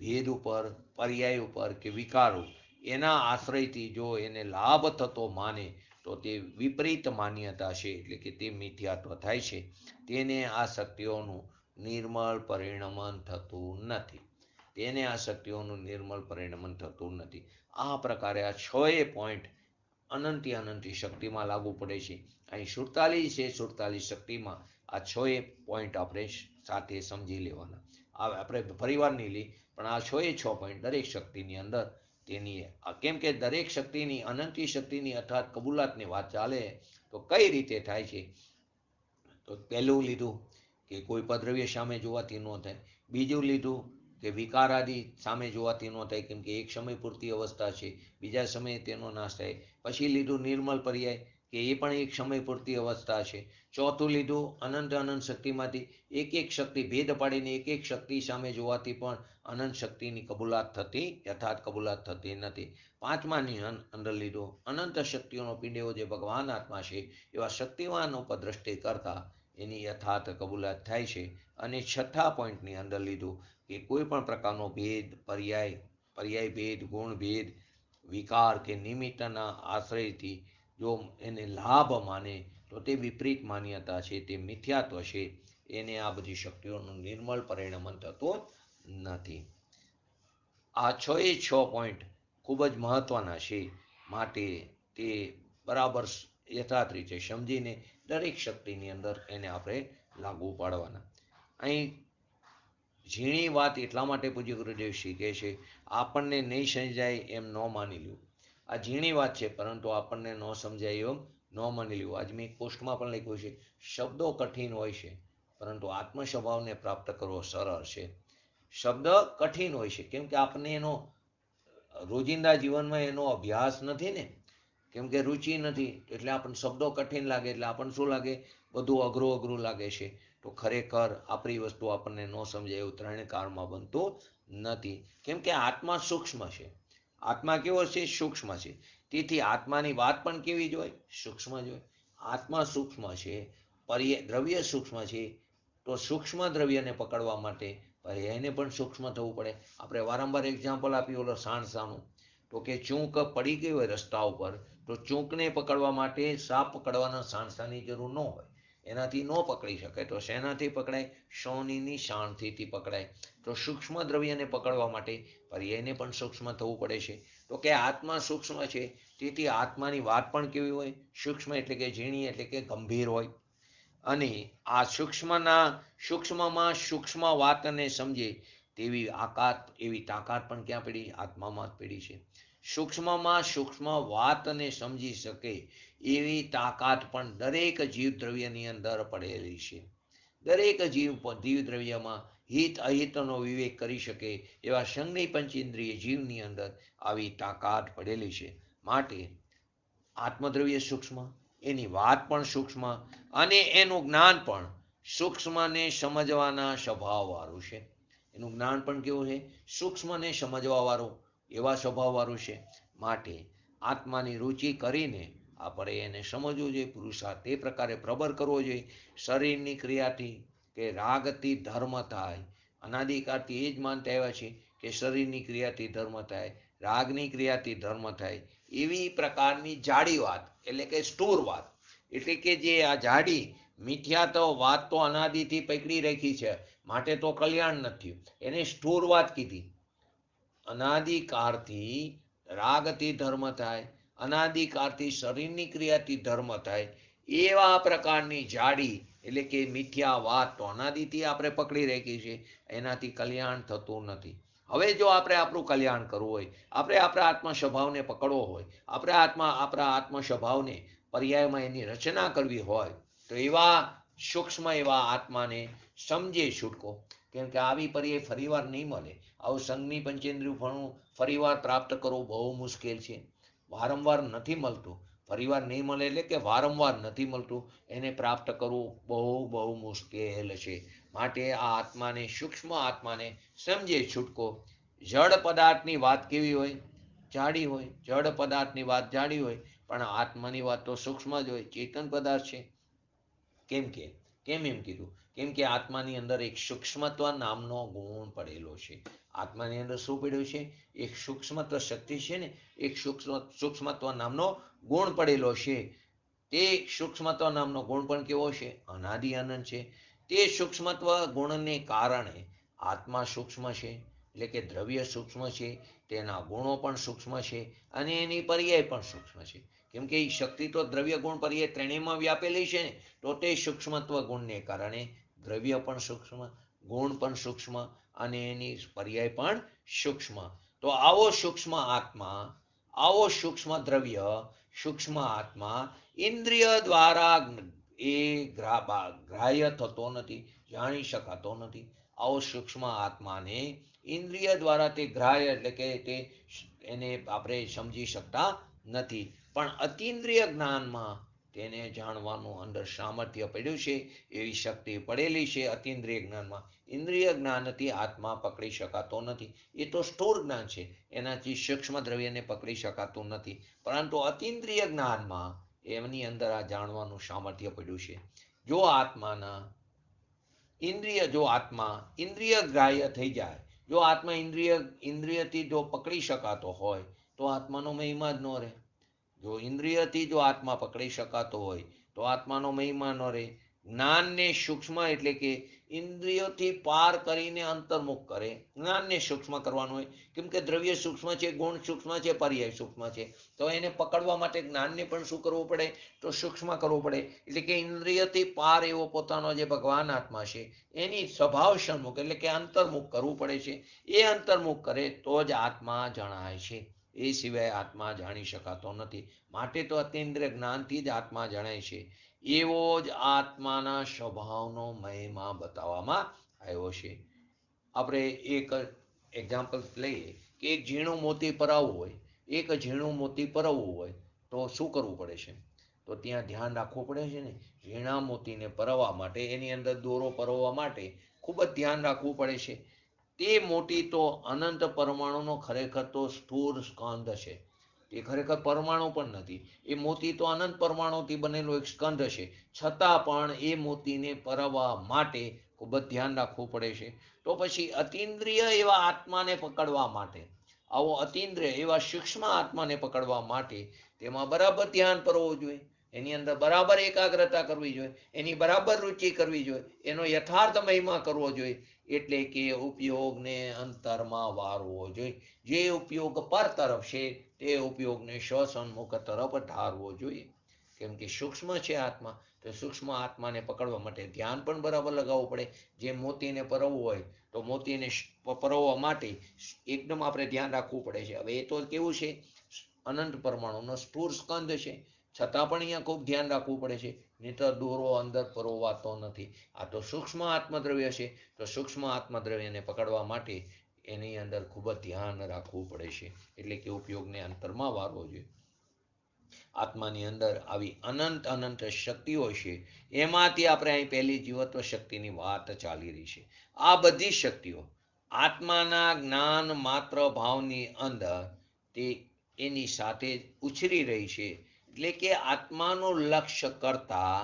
A: ભેદ ઉપર, પર્યાય ઉપર કે વિકારો એના આશ્રયથી જો એને લાભ થતો માને તો તે વિપરીત માન્યતા છે. એટલે કે તે મિથ્યાત્વ થાય છે. તેને આ શક્તિઓનું નિર્મળ પરિણમન થતું નથી. તેને આ શક્તિઓનું નિર્મળ પરિણમન થતું નથી. આ પ્રકારે આ 6 પોઈન્ટ અનંતી અનંતી શક્તિમાં લાગુ પડે છે. અહીં 47 છે, 47 શક્તિમાં આ 6 પોઈન્ટ આપણે સાથે સમજી લેવાના. આપણે ફરીવાર નહીં લઈ, પણ આ 6 પોઈન્ટ દરેક શક્તિની અંદર તેની, કેમ કે દરેક શક્તિની, અનંતી શક્તિની અર્થાત કબૂલાતની વાત ચાલે તો કઈ રીતે થાય છે. તો પહેલું લીધું કે કોઈ પદ્રવ્ય સામે જોવાથી ન થાય. બીજું લીધું કે વિકારાદિ સામે જોવાથી ન થાય, કેમ કે એક સમય પૂરતી અવસ્થા છે, બીજા સમયે તેનો નાશ થાય. પછી લીધું નિર્મલ પર્યાય, કે એ પણ એક સમય પૂરતી અવસ્થા છે. ચોથું લીધું અનંત અનંત શક્તિમાંથી એક એક શક્તિ ભેદ પાડીને એક એક શક્તિ સામે જોવાથી પણ અનંત શક્તિની કબૂલાત થતી, યથાર્થ કબૂલાત થતી નથી. પાંચમાની અંદર લીધું અનંત શક્તિઓનો પીંડેઓ જે ભગવાન આત્મા છે એવા શક્તિવાન ઉપર દ્રષ્ટિ કરતા એની યથાર્થ કબૂલાત થાય છે. અને છઠ્ઠા પોઈન્ટની અંદર લીધું કે કોઈ પણ પ્રકારનો ભેદ, પર્યાય ભેદ, ગુણ ભેદ, વિકાર કે નિમિત્તના આશ્રયથી જો એને લાભ માને તો તે વિપરીત માન્યતા છે, તે મિથ્યાત્વ છે. એને આ બધી શક્તિઓનું નિર્મળ પરિણમન થતું નથી. આ 6 પોઈન્ટ ખૂબ જ મહત્વના છે, માટે તે બરાબર યથાર્થ રીતે સમજીને દરેક શક્તિની અંદર એને આપણે લાગુ પાડવાના. અહીં ઝીણી વાત એટલા માટે પૂજ્ય ગુરુદેવ શીખે છે, આપણને નહીં સમજાય એમ ન માની લ્યું. આ ઝીણી વાત છે, પરંતુ આપણને ન સમજાય એમ ન માની લ્યું. આજ મેં પોસ્ટમાં પણ લખ્યું છે, શબ્દો કઠિન હોય છે, પરંતુ આત્મ સ્વભાવને પ્રાપ્ત કરવો સરળ છે. શબ્દ કઠિન હોય છે, કેમ કે આપણને એનો રોજિંદા જીવનમાં એનો અભ્યાસ નથી ને, કેમ કે રુચિ નથી, એટલે આપણને શબ્દો કઠિન લાગે, એટલે આપણને શું લાગે, બધું અઘરું અઘરું લાગે છે. તો ખરેખર આપણી વસ્તુ આપણને ન સમજાય એવું ત્રણેય કાળમાં બનતું નથી, કેમ કે આત્મા સૂક્ષ્મ છે. આત્મા કેવો છે? સૂક્ષ્મ છે. તેથી આત્માની વાત પણ કેવી જ હોય? સૂક્ષ્મ જ હોય. આત્મા સૂક્ષ્મ છે, દ્રવ્ય સૂક્ષ્મ છે, તો સૂક્ષ્મ દ્રવ્યને પકડવા માટે એને પણ સૂક્ષ્મ થવું પડે. આપણે વારંવાર એક્ઝામ્પલ આપ્યું ઓલો સાણસાનું, તો કે ચૂંક પડી ગઈ હોય રસ્તા ઉપર, તો ચૂંકને પકડવા માટે સાપ પકડવાના સાણસાની જરૂર ન હોય, એનાથી ન પકડી શકાય. તો શેનાથી પકડાય? સોનીની શાણથી પકડાય. તો સૂક્ષ્મ દ્રવ્યને પકડવા માટે પર્યાયને પણ સૂક્ષ્મ થવું પડે છે. તો કે આત્મા સૂક્ષ્મ છે, તેથી આત્માની વાત પણ કેવી હોય? સૂક્ષ્મ એટલે કે ઝીણી, એટલે કે ગંભીર હોય. અને આ સૂક્ષ્મમાં સૂક્ષ્મ વાતને સમજે તેવી એવી તાકાત પણ ક્યાં પડી? આત્મામાં જ પડી છે. સૂક્ષ્મમાં સૂક્ષ્મ વાતને સમજી શકે એવી તાકાત પણ દરેક જીવ દ્રવ્યની અંદર પડેલી છે. દરેક જીવ દ્રવ્યમાં હિત અહિતનો વિવેક કરી શકે એવા સંજ્ઞ પંચેન્દ્રિય જીવની અંદર આવી તાકાત પડેલી છે. માટે આત્મદ્રવ્ય સૂક્ષ્મ, એની વાત પણ સૂક્ષ્મ, અને એનું જ્ઞાન પણ સૂક્ષ્મને સમજવાના સ્વભાવવાળું છે. એનું જ્ઞાન પણ કેવું છે? સૂક્ષ્મને સમજવાવાળું, એવા સ્વભાવવાળું છે. માટે આત્માની રુચિ કરીને આપણે એને સમજવું જોઈએ, પુરુષાર્થ તે પ્રકારે પ્રબળ કરવો જોઈએ. શરીરની ક્રિયાથી કે રાગથી ધર્મ થાય, અનાદિકાળથી એ જ માનતા આવ્યા છે કે શરીરની ક્રિયાથી ધર્મ થાય, રાગની ક્રિયાથી ધર્મ થાય. એવી પ્રકારની જાડી વાત, એટલે કે સ્થૂર વાત, એટલે કે જે આ જાડી મિથ્યા તો વાત તો અનાદિથી પકડી રાખી છે, માટે તો કલ્યાણ નથી, એને સ્થૂર વાત કીધી. અનાદિકાળથી રાગથી ધર્મ થાય, અનાદિકાળથી શરીરની ક્રિયાથી ધર્મ થાય, એવા પ્રકારની જાડી એટલે કે મિથ્યા વાત તો અનાદિથી આપણે પકડી રાખી છે, એનાથી કલ્યાણ થતું નથી. હવે જો આપણે આપણું કલ્યાણ કરવું હોય, આપણે આપણા આત્મ સ્વભાવને પકડવો હોય, આપણે આપણા આત્મ સ્વભાવને પર્યાયમાં એની રચના કરવી હોય, તો એવા સૂક્ષ્મ એવા આત્માને સમજે છૂટકો. કેમ કે આવી પર્યાય ફરીવાર નહીં મળે. આવું સંઘની પંચેન્દ્રિય ફળનું ફરીવાર પ્રાપ્ત કરવું બહુ મુશ્કેલ છે. વારંવાર નથી મળતું. ફરીવાર નહીં મળે એટલે કે વારંવાર નથી મળતું, એને પ્રાપ્ત કરવું બહુ મુશ્કેલ છે. માટે આ આત્માને, સૂક્ષ્મ આત્માને સમજે છૂટકો. જડ પદાર્થની વાત કેવી હોય? જાડી હોય. જડ પદાર્થની વાત જાડી હોય, પણ આત્માની વાત તો સૂક્ષ્મ જ હોય, ચેતન પદાર્થ છે. કેમ એમ કીધું? કેમ કે આત્માની અંદર એક સૂક્ષ્મત્વ નામનો ગુણ પડેલો છે. આત્માની અંદર શું પડ્યું છે? એક સૂક્ષ્મત્વ શક્તિ છે ને, એક સૂક્ષ્મત્વ નામનો ગુણ પડેલો છે. તે સૂક્ષ્મત્વ નામનો ગુણ પણ કેવો છે? અનાદિ અનંત છે. તે સૂક્ષ્મત્વ ગુણને કારણે આત્મા સૂક્ષ્મ છે, એટલે કે દ્રવ્ય સૂક્ષ્મ છે, તેના ગુણો પણ સૂક્ષ્મ છે અને એની પર્યાય પણ સૂક્ષ્મ છે. કેમ કે એ શક્તિ તો દ્રવ્ય ગુણ પર્યાય ત્રણેયમાં વ્યાપેલી છે ને, તો તે સૂક્ષ્મત્વ ગુણને કારણે દ્રવ્ય પણ સૂક્ષ્મ, ગુણ પણ સૂક્ષ્મ અને એની પર્યાય પણ સૂક્ષ્મ. તો આવો સૂક્ષ્મ આત્મા, આવો સૂક્ષ્મ દ્રવ્ય, સૂક્ષ્મ આત્મા ઇન્દ્રિય દ્વારા એ ગ્રાહ્ય થતો નથી, જાણી શકાતો નથી. આવો સૂક્ષ્મ આત્માને ઇન્દ્રિય દ્વારા તે ગ્રાહ્ય એટલે કે તે એને આપણે સમજી શકતા નથી. પણ અતિન્દ્રિય જ્ઞાનમાં તેને જાણવાનું અંદર સામર્થ્ય પડ્યું છે, એવી શક્તિ પડેલી છે અતિન્દ્રિય જ્ઞાનમાં. ઇન્દ્રિય જ્ઞાનથી આત્મા પકડી શકાતો નથી. એ તો સ્થૂળ જ્ઞાન છે, એનાથી સૂક્ષ્મ દ્રવ્યને પકડી શકાતું નથી. પરંતુ અતિન્દ્રિય જ્ઞાનમાં એમની અંદર આ જાણવાનું સામર્થ્ય પડ્યું છે. જો આત્માના જો આત્મા ઇન્દ્રિય ગ્રાહ્ય થઈ જાય, જો આત્મા ઇન્દ્રિયથી જો પકડી શકાતો હોય, તો આત્માનો મહિમા જ ન રહે. જો ઇન્દ્રિયથી જો આત્મા પકડી શકાતો હોય તો આત્માનો મહિમા ન રહે. જ્ઞાનને સૂક્ષ્મ એટલે કે ઇન્દ્રિયોથી પાર કરીને અંતર્મુખ કરે. જ્ઞાનને સૂક્ષ્મ કરવાનું હોય, કેમ કે દ્રવ્ય સૂક્ષ્મ છે, ગુણ સૂક્ષ્મ છે, પર્યાય સૂક્ષ્મ છે. તો એને પકડવા માટે જ્ઞાનને પણ શું કરવું પડે? તો સૂક્ષ્મ કરવું પડે. એટલે કે ઇન્દ્રિયથી પાર એવો પોતાનો જે ભગવાન આત્મા છે એની સ્વભાવ સન્મુખ એટલે કે અંતર્મુખ કરવું પડે છે. એ અંતર્મુખ કરે તો જ આત્મા જણાય છે. એ સિવાય આત્મા જાણી શકાતો નથી. માટે તો અતિન્દ્રિય જ્ઞાનથી જ આત્મા જણાય છે. એવો જ આત્માના સ્વભાવનો મહિમા બતાવવામાં આવ્યો છે. આપણે એક એક્ઝામ્પલ લઈએ કે એક ઝીણું મોતી પરાવવું હોય, એક ઝીણું મોતી પરાવવું હોય તો શું કરવું પડે છે? તો ત્યાં ધ્યાન રાખવું પડે છે ને. ઝીણા મોતીને પરાવવા માટે, એની અંદર દોરો પરોવવા માટે ખૂબ જ ધ્યાન રાખવું પડે છે. તે મોતી તો અનંત પરમાણુનો ખરેખર તો સ્થૂળ સ્કંદ છે. તે ખરેખર પરમાણુ પણ નથી. એ મોતી તો અનંત પરમાણુથી બનેલો એક સ્કંદ છે. છતાં પણ એ મોતીને પરાવવા માટે ખૂબ જ ધ્યાન રાખવું પડે છે. તો પછી અતિન્દ્રિય એવા આત્માને પકડવા માટે, આવો અતિન્દ્રિય એવા સૂક્ષ્મ આત્માને પકડવા માટે તેમાં બરાબર ધ્યાન પરવું જોઈએ. એની અંદર બરાબર એકાગ્રતા કરવી જોઈએ, એની બરાબર રુચિ કરવી જોઈએ, એનો યથાર્થ મહિમા કરવો જોઈએ. એટલે કે ઉપયોગને અંતરમાં વારવો જોઈએ. જે ઉપયોગ પર તરફ છે તે ઉપયોગને સ્વસન્મુખ તરફ ધારવો જોઈએ. કેમ કે સૂક્ષ્મ છે આત્મા, તો સૂક્ષ્મ આત્માને પકડવા માટે ધ્યાન પણ બરાબર લગાવવું પડે. જે મોતીને પરવવું હોય તો મોતીને પરવવા માટે એકદમ આપણે ધ્યાન રાખવું પડે છે. હવે એ તો કેવું છે, અનંત પરમાણુનો સ્થૂળ સ્કંદ છે, છતાં પણ અહીંયા ખૂબ ધ્યાન રાખવું પડે છે. નહીંતર દોરો અંદર પરોવાતો નથી. આ તો સૂક્ષ્મ આત્મદ્રવ્ય છે. તો સૂક્ષ્મ આત્મદ્રવ્યને પકડવા માટે એની અંદર ખૂબ જ ધ્યાન રાખવું પડે છે. એટલે કે ઉપયોગને અંતરમાં વારવો જોઈએ. આત્માની અંદર આવી અનંત શક્તિઓ છે. એમાંથી આપણે અહીં પહેલી જીવત્વ શક્તિની વાત ચાલી રહી છે. આ બધી શક્તિઓ આત્માના જ્ઞાન માત્ર ભાવની અંદર તે એની સાથે ઉછરી રહી છે. એટલે કે આત્માનું લક્ષ્ય કરતા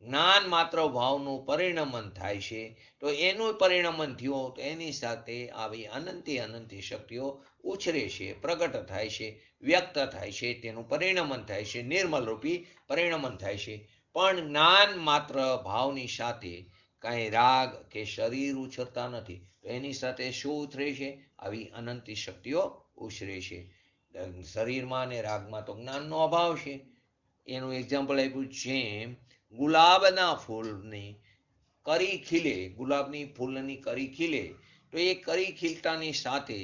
A: જ્ઞાન માત્ર ભાવનું પરિણમન થાય છે. તો એનું પરિણમન થયું તો એની સાથે આવી અનંતી શક્તિઓ ઉછરે છે, પ્રગટ થાય છે, વ્યક્ત થાય છે, તેનું પરિણમન થાય છે, નિર્મલ રૂપી પરિણમન થાય છે. પણ જ્ઞાન માત્ર ભાવની સાથે કાંઈ રાગ કે શરીર ઉછરતા નથી. તો એની સાથે શું ઉછરે છે? આવી અનંતી શક્તિઓ ઉછરે છે. શરીરમાં અને રાગમાં તો જ્ઞાનનો અભાવ છે. એનું એક્ઝામ્પલ આપ્યું, જેમ ગુલાબના ફૂલની કરી ખીલે, ગુલાબની ફૂલની કરી ખીલે, તો એ કરી ખીલતાની સાથે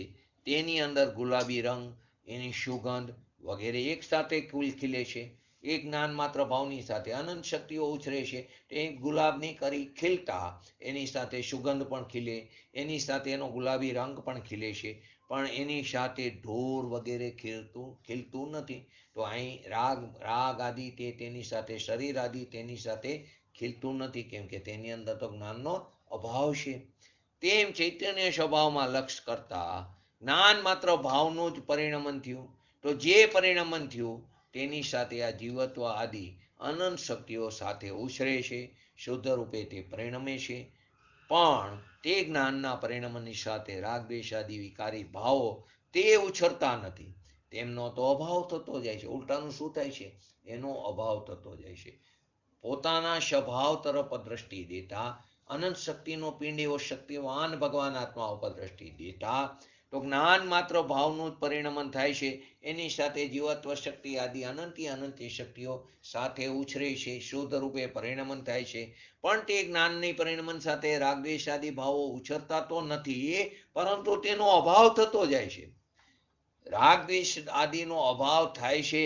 A: તેની અંદર ગુલાબી રંગ, એની સુગંધ વગેરે એક સાથે ફૂલ ખીલે છે. એ જ્ઞાન માત્ર ભાવની સાથે અનંત શક્તિઓ ઉછરે છે. એ ગુલાબની કરી ખીલતા એની સાથે સુગંધ પણ ખીલે, એની સાથે એનો ગુલાબી રંગ પણ ખીલે છે. પણ એની સાથે ઢોર વગેરે ખીલતું નથી. તો અહીં રાગ આદિ તેની સાથે, શરીર આદિ તેની સાથે ખીલતું નથી. કેમ કે તેની અંદર તો જ્ઞાનનો અભાવ છે. તેમ ચૈતન્ય સ્વભાવમાં લક્ષ કરતા જ્ઞાન માત્ર ભાવનું જ પરિણમન થયું. તો જે પરિણમન થયું તેની સાથે આ જીવત્વ આદિ અનંત શક્તિઓ સાથે ઉછરે છે, શુદ્ધ રૂપે તે પરિણમે છે. પણ તે જ્ઞાનના પરિણમનની સાથે રાગ દ્વેષ આદિ વિકારી ભાવો તે ઉછરતા નથી. તેમનો તો અભાવ થતો જાય છે. ઉલટાનું શું થાય છે? એનો અભાવ થતો જાય છે. પોતાના સ્વભાવ તરફ દ્રષ્ટિ દેતા અનંત શક્તિનો પિંડ એવો શક્તિવાન ભગવાન આત્મા ઉપર દ્રષ્ટિ દેતા તો જ્ઞાન માત્ર ભાવનું જ પરિણમન થાય છે. એની સાથે જીવત્વ શક્તિ આદિ અનંતી અનંતી શક્તિઓ સાથે ઉછરે છે, શુદ્ધ રૂપે પરિણમન થાય છે. પણ તે જ્ઞાનની પરિણમન સાથે રાગદ્વેષ આદિ ભાવો ઉછરતા તો નથી, પરંતુ તેનો અભાવ થતો જાય છે. રાગદ્વેષ આદિનો અભાવ થાય છે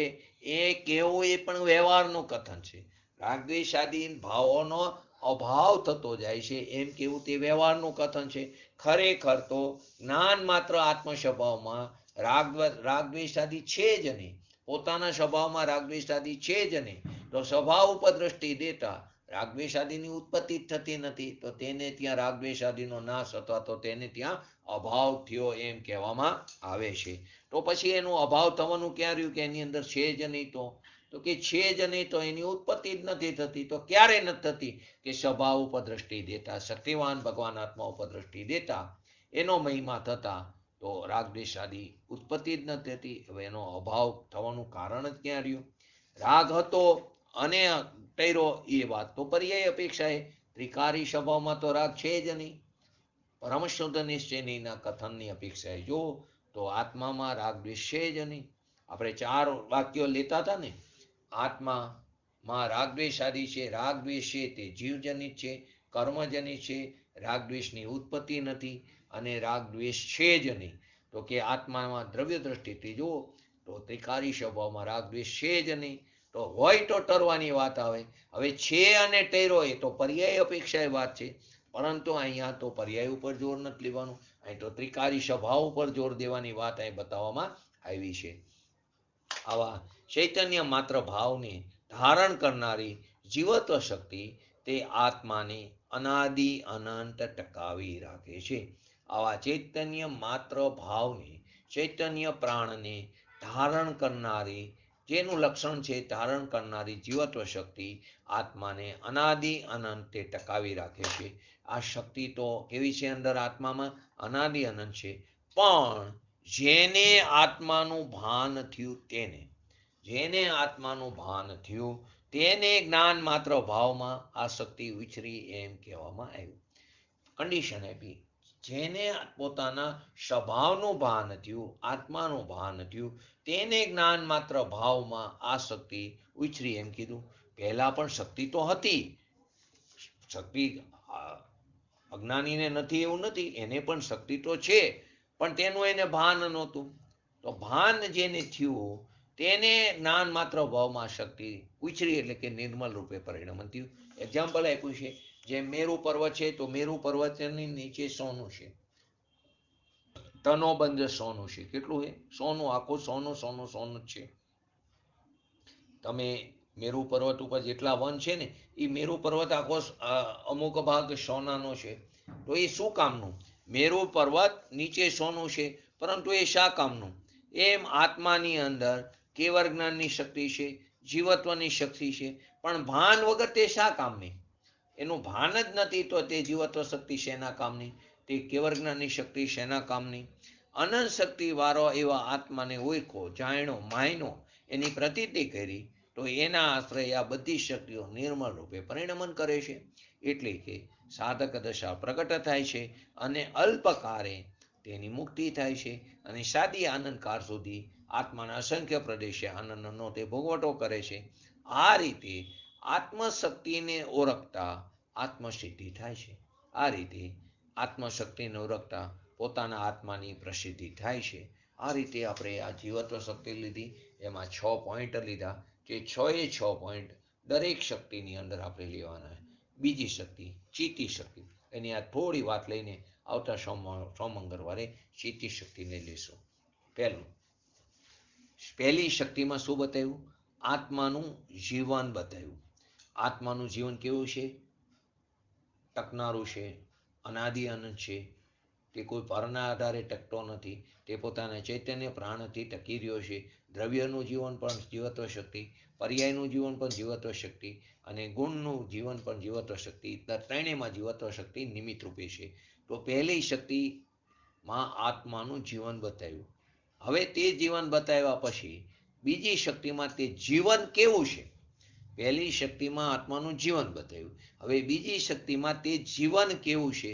A: એ કેવું એ પણ વ્યવહારનું કથન છે. રાગદ્વેષ આદિ ભાવોનો અભાવ થતો જાય છે એમ કેવું તે વ્યવહારનું કથન છે. ખરેખર તો જ્ઞાન માત્ર આત્મ સ્વભાવમાં રાગદ્વેષ આદિ છે જ નહીં. પોતાના સ્વભાવમાં રાગદ્વેષ આદિ છે જ નહીં. તો સ્વભાવ ઉપર દ્રષ્ટિ દેતા રાગદ્વેષ આદિની ઉત્પત્તિ થતી નથી, તો તેને ત્યાં રાગદ્વેષ આદિનો નાશ અથવા તો તેને ત્યાં અભાવ થયો એમ કહેવામાં આવે છે. તો પછી એનો અભાવ થવાનું ક્યાં રહ્યું કે એની અંદર છે જ નહીં. તો કે છે જ નહીં તો એની ઉત્પત્તિ જ નથી થતી. તો ક્યારે નથી થતી કે સ્વભાવ ઉપર દ્રષ્ટિ દેતા, શક્તિવાન ભગવાન આત્મા ઉપર દ્રષ્ટિ દેતા એનો મહિમા થતા તો રાગદ્વેષ આદિ ઉત્પત્તિ જ નથી થતી. હવે એનો અભાવ થવાનું કારણ જ ક્યાં રહ્યું? રાગ હતો અને ટૈરો એ વાત તો પર્યાય અપેક્ષાએ ત્રિકારી સ્વભાવમાં તો રાગ છે જ નહીં. પરમશુદ્ધ નિશ્ચયનીના કથનની અપેક્ષાએ જો તો આત્મામાં રાગ દ્વેષ છે જ નહીં. આપણે 4 વાક્યો લેતા હતા ને, આત્મામાં રાગ દ્વેષ આદિ છે. રાગ દ્વેષ છે તે જીવજનિત છે, કર્મજનિત છે. રાગ દ્વેષની ઉત્પત્તિ નથી અને રાગ દ્વેષ છે જ નહીં. તો કે આત્મામાં દ્રવ્ય દ્રષ્ટિથી જુઓ તો ત્રિકારી સ્વભાવમાં રાગ દ્વેષ છે જ નહીં. તો હોય તો ટરવાની વાત આવે. હવે છે અને ટેરો એ તો પર્યાય અપેક્ષાએ વાત છે, પરંતુ અહીંયા તો પર્યાય ઉપર જોર નથી લેવાનું. અહીં તો ત્રિકારી સ્વભાવ ઉપર જોર દેવાની વાત અહીં બતાવવામાં આવી છે. આવા ચૈતન્ય માત્ર ભાવને ધારણ કરનારી જીવત્વ શક્તિ તે આત્માને અનાદિ અનંત ટકાવી રાખે છે. આવા ચૈતન્ય માત્ર ભાવને, ચૈતન્ય પ્રાણને ધારણ કરનારી, જેનું લક્ષણ છે ધારણ કરનારી જીવત્વ શક્તિ આત્માને અનાદિ અનંત તે ટકાવી રાખે છે. આ શક્તિ તો કેવી છે? અંદર આત્મામાં અનાદિ અનંત છે. પણ જેને આત્માનું ભાન થયું, જેને આત્માનું ભાન થયું તેને જ્ઞાન માત્ર ભાવમાં આ શક્તિ ઉછરી એમ કહેવામાં આવ્યું. કન્ડિશન આપી, જેને પોતાના સ્વભાવનું ભાન થયું, આત્માનું ભાન થયું, તેને જ્ઞાન માત્ર ભાવમાં આ શક્તિ ઉછરી એમ કીધું. પહેલા પણ શક્તિ તો હતી. શક્તિ અજ્ઞાનીને નથી એવું નથી, એને પણ શક્તિ તો છે, પણ તેનું એને ભાન નહોતું. તો ભાન જેને થયું તેને જ્ઞાન માત્ર ભાવમાં શક્તિ ઉછરી એટલે કે નિર્મલ રૂપે પરિણમન થયું. એક્ઝામ્પલ આપ્યું છે, જેમ મેરુ પર્વત છે તો મેરુ પર્વતની નીચે સોનું છે, તનોબંધ સોનું છે. કેટલું છે? સોનું, આખું સોનું સોનું સોનું જ છે. તમે મેરુ પર્વત ઉપર જેટલા વન છે ને એ મેરુ પર્વત આખો અમુક ભાગ સોનાનો છે. તો એ શું કામનું? મેરુ પર્વત નીચે સોનું છે, પરંતુ એ શા કામનું? એમ આત્માની અંદર કેવળ જ્ઞાનની શક્તિ છે, જીવત્વની શક્તિ છે, પણ ભાન વગર તે શા કામની? એનું ભાન જ નથી તો તે જીવત્વ શક્તિ શેના કામની? તે કેવળ જ્ઞાનની શક્તિ શેના કામની? અનંત શક્તિ વાળો એવા આત્માને ઓળખો, જાણ્યો, માયનો, એની પ્રતીતિ કરી તો એના આશ્રય આ બધી શક્તિઓ નિર્મળ રૂપે પરિણમન કરે છે. એટલે કે સાધક દશા પ્રગટ થાય છે અને અલ્પકારે તેની મુક્તિ થાય છે અને સાદી આનંદકાર સુધી આત્માના અસંખ્ય પ્રદેશે આનંદનો તે ભોગવટો કરે છે. આ રીતે આત્મશક્તિને ઓળખતા આત્મસિદ્ધિ થાય છે. આ રીતે આત્મશક્તિને ઓળખતા પોતાના આત્માની પ્રસિદ્ધિ થાય છે. આ રીતે આપણે આ જીવત્વ શક્તિ લીધી, એમાં 6 પોઈન્ટ લીધા, જે 6 પોઈન્ટ દરેક શક્તિની અંદર આપણે લેવાના. બીજી શક્તિ ચિત્તી શક્તિ, એની આ થોડી વાત લઈને આવતા સોમંગળવારે ચિત્તી શક્તિને લેશું. પહેલી શક્તિમાં શું બતાવ્યું? આત્માનું જીવન બતાવ્યું. આત્માનું જીવન કેવું છે? ટકનારું છે, અનાદિ અનંત છે. તે કોઈ પરના આધારે ટકતો નથી. તે પોતાના ચૈતન્ય પ્રાણથી ટકી રહ્યો છે. દ્રવ્યનું જીવન પણ જીવત્વ શક્તિ, પર્યાયનું જીવન પણ જીવત્વ શક્તિ અને ગુણનું જીવન પણ જીવત્વ શક્તિ. ત્રણેયમાં જીવત્વ શક્તિ નિમિત્ત રૂપે છે. તો પહેલી શક્તિમાં આત્માનું જીવન બતાવ્યું. હવે તે જીવન બતાવ્યા પછી બીજી શક્તિમાં તે જીવન કેવું છે? પહેલી શક્તિમાં આત્માનું જીવન બતાવ્યું. હવે બીજી શક્તિમાં તે જીવન કેવું છે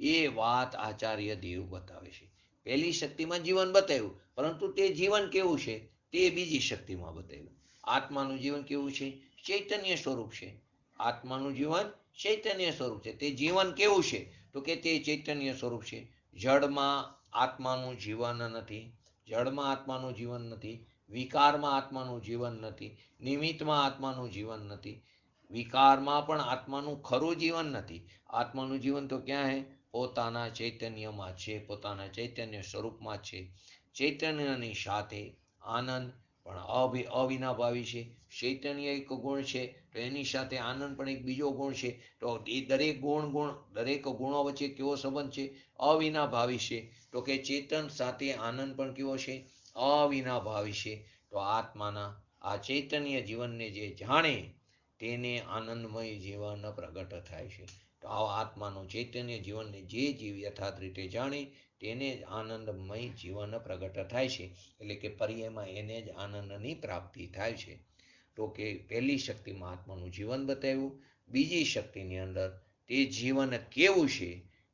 A: એ વાત આચાર્ય દેવ બતાવે છે. પહેલી શક્તિમાં જીવન બતાવ્યું, પરંતુ તે જીવન કેવું છે તે બીજી શક્તિમાં બતાવ્યું. આત્માનું જીવન કેવું છે? ચૈતન્ય સ્વરૂપ છે. આત્માનું જીવન ચૈતન્ય સ્વરૂપ છે. તે જીવન કેવું છે? તો કે તે ચૈતન્ય સ્વરૂપ છે. જળમાં આત્માનું જીવન નથી. જળમાં આત્માનું જીવન નથી. વિકારમાં આત્માનું જીવન નથી. નિમિત્તમાં આત્માનું જીવન નથી. વિકારમાં પણ આત્માનું ખરું જીવન નથી. આત્માનું જીવન તો ક્યાં હે? પોતાના ચૈતન્યમાં છે, પોતાના ચૈતન્ય સ્વરૂપમાં છે. ચૈતન્યની સાથે આનંદ પણ અવિનાભાવી છે. ચૈતન્ય એક ગુણ છે, તો એની સાથે આનંદ પણ એક બીજો ગુણ છે. તો એ દરેક દરેક ગુણો વચ્ચે કેવો સંબંધ છે? અવિનાભાવી છે. તો કે ચેતન સાથે આનંદ પણ કેવો છે? અવિનાભાવી છે. તો આત્માના આ ચૈતન્ય જીવનને જે જાણે તેને આનંદમય જીવન પ્રગટ થાય છે. તો આવા આત્માનું ચૈતન્ય જીવનને જે જીવ યથાર્થ રીતે જાણે તેને જ આનંદમય જીવન પ્રગટ થાય છે. એટલે કે પર્યાયમાં એને જ આનંદની પ્રાપ્તિ થાય છે. તો કે પહેલી શક્તિમાં આત્માનું જીવન બતાવ્યું. બીજી શક્તિની અંદર તે જીવન કેવું છે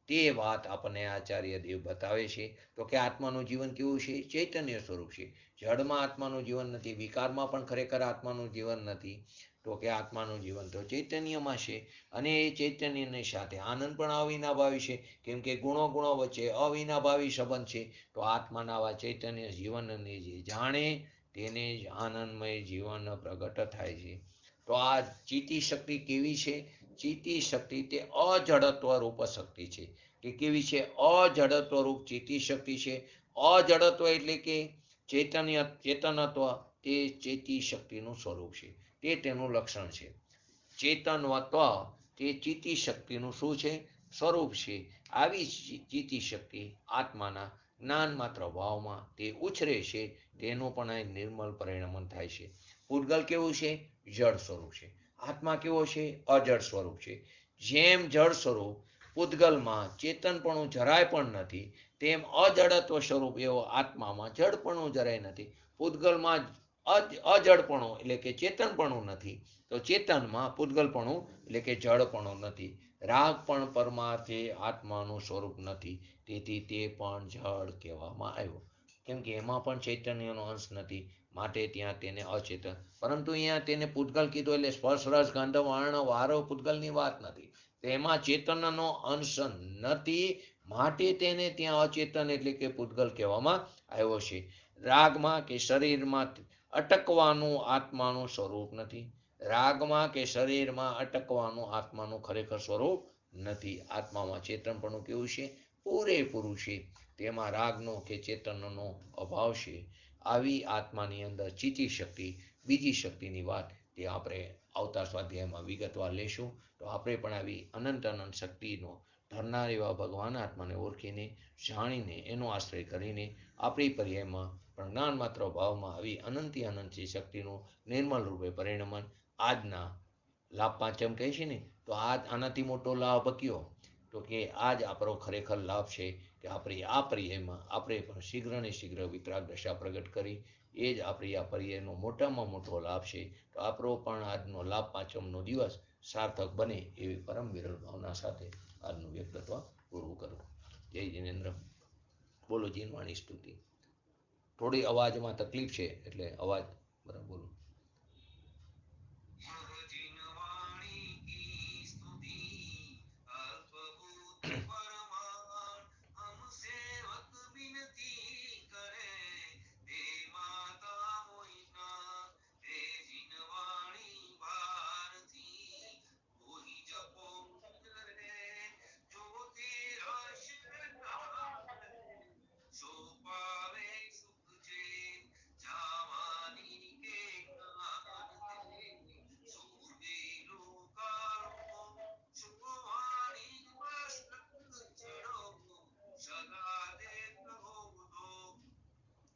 A: તે વાત આપણને આચાર્ય દેવ બતાવે છે. તો કે આત્માનું જીવન કેવું છે? ચૈતન્ય સ્વરૂપ છે. જળમાં આત્માનું જીવન નથી. વિકારમાં પણ ખરેખર આત્માનું જીવન નથી. તો કે આત્માનું જીવન તો ચૈતન્યમાં છે. અને એ ચૈતન્યની સાથે આનંદ પણ અવિનાભાવી છે. કેમ કે ગુણો વચ્ચે અવિનાભાવી સંબંધ છે. તો આત્માના આવા ચૈતન્ય જીવનને જે જાણે તેને જ આનંદમય જીવન પ્રગટ થાય છે. તો આ ચિત્તી શક્તિ કેવી છે? ચિત્તી શક્તિ તે અજડત્વ રૂપ શક્તિ છે. કે કેવી છે? અજડત્વ રૂપ ચિત્તી શક્તિ છે. અજડત્વ એટલે કે ચેતનત્વ તે ચેતી શક્તિનું સ્વરૂપ છે. તે તેનું લક્ષણ છે. ચેતનત્વ તે ચિત્તી શક્તિનું શું છે? સ્વરૂપ છે. આવી ચિત્તી શક્તિ આત્માના જ્ઞાન માત્ર ભાવમાં તે ઉછરે છે. તેનું પણ આ નિર્મલ પરિણમન થાય છે. પૂતગલ કેવું છે? જળ સ્વરૂપ છે. આત્મા કેવો છે? અજળ સ્વરૂપ છે. જેમ જળ સ્વરૂપ પૂતગલમાં ચેતનપણું જરાય પણ નથી, તેમ અજડત્વ સ્વરૂપ એવો આત્મામાં જડપણું જરાય નથી. પૂતગલમાં અજડપણું એટલે કે ચેતનપણું નથી, તો ચેતનમાં પૂતગલપણું એટલે કે જડપણું નથી. રાગ પણ પરમાર્થે આત્માનું સ્વરૂપ નથી, તેથી તે પણ જળ કહેવામાં આવ્યો. કેમ કે એમાં પણ ચૈતન્યનો અંશ નથી, માટે ત્યાં તેને અચેતન. પરંતુ અહીંયા તેને પૂતગલ કીધો એટલે સ્પર્શ રસ ગંધ વર્ણ વારો પૂતગલની વાત નથી. તેમાં ચેતનનો અંશ નથી, માટે તેને ત્યાં અચેતન એટલે કે પૂતગલ કહેવામાં આવ્યો છે. રાગમાં કે શરીરમાં અટકવાનું આત્માનું સ્વરૂપ નથી. રાગમાં કે શરીરમાં અટકવાનું આત્માનું ખરેખર સ્વરૂપ નથી. આત્મામાં ચેતનપણું કેવું છે? પૂરેપૂરું છે. તેમાં રાગનો કે ચેતનનો અભાવ છે. આવી આત્માની અંદર ચિત્તી શક્તિ, બીજી શક્તિની વાત તે આપણે આવતા સ્વાધ્યાયમાં વિગતવાર લેશું. તો આપણે પણ આવી અનંત શક્તિનો ધરનાર એવા ભગવાન આત્માને ઓળખીને, જાણીને, એનો આશ્રય કરીને આપણી પર્યાયમાં પણ જ્ઞાન માત્ર ભાવમાં આવી અનંત શક્તિનું નિર્મલ રૂપે પરિણમન આજના લાભ પાંચમ કહે છે ને, તો આનાથી મોટો લાભ કયો? તો કે આ જ આપણો ખરેખર લાભ છે કે આપણી આ પર્યાયમાં આપણે પણ શીઘ્ર ને શીઘ્ર વિતરાગ દશા પ્રગટ કરી. એ જ આપણી આ પર્યાયનો મોટામાં મોટો લાભ છે. તો આપણો પણ આજનો લાભ પાંચમનો દિવસ સાર્થક બને એવી પરમ વિરલ ભાવના સાથે આજનું વ્યક્તિત્વ પૂરું કરું. જય જિનેન્દ્ર. બોલો જીનવાણી સ્તુતિ. થોડી અવાજમાં તકલીફ છે એટલે અવાજ બરાબર બોલો.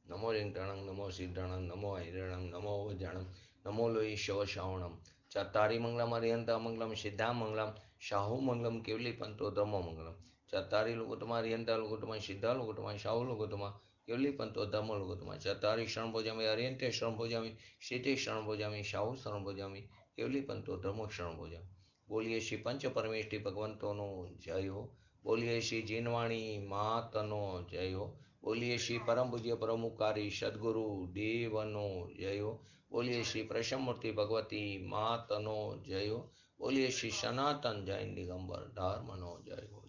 A: નમો રિંગણં નમો સિદ્ધણં નમો હૈરણં નમો વજાણં નમો લોહી શવ શ્રાવણમ ચતારી મંગલમ હરિયંત મંગલમ સિદ્ધા મંગલમ શાહુ મંગલમ કેવલી પંતો ધમો મંગલમ ચતારી લોકોતમા હરિયંતા લોકોતમા સિદ્ધા લોકોતમા શાહુ લોકોતમા કેવલી પંતો ધમો લોકોતમા ચતારી શરણ ભોજામી હરિયંતે શરણ ભોજામી સિદ્ધે શરણ ભોજામી શાહુ શરણ ભોજામી કેવલી पंतो धर्मक्षण भोजन। बोलिए श्री पंच परमेष्टि भगवंतोनो जय हो। बोलिए श्री जीनवाणी मातनो जय हो। बोलिए श्री परम पूज्य प्रमुखारी सदगुरु देवनो जय हो। बोलिए श्री प्रसमूर्ति भगवती मातनो जय हो। बोलिए श्री सनातन जैन दिगंबर धर्मनो जय हो।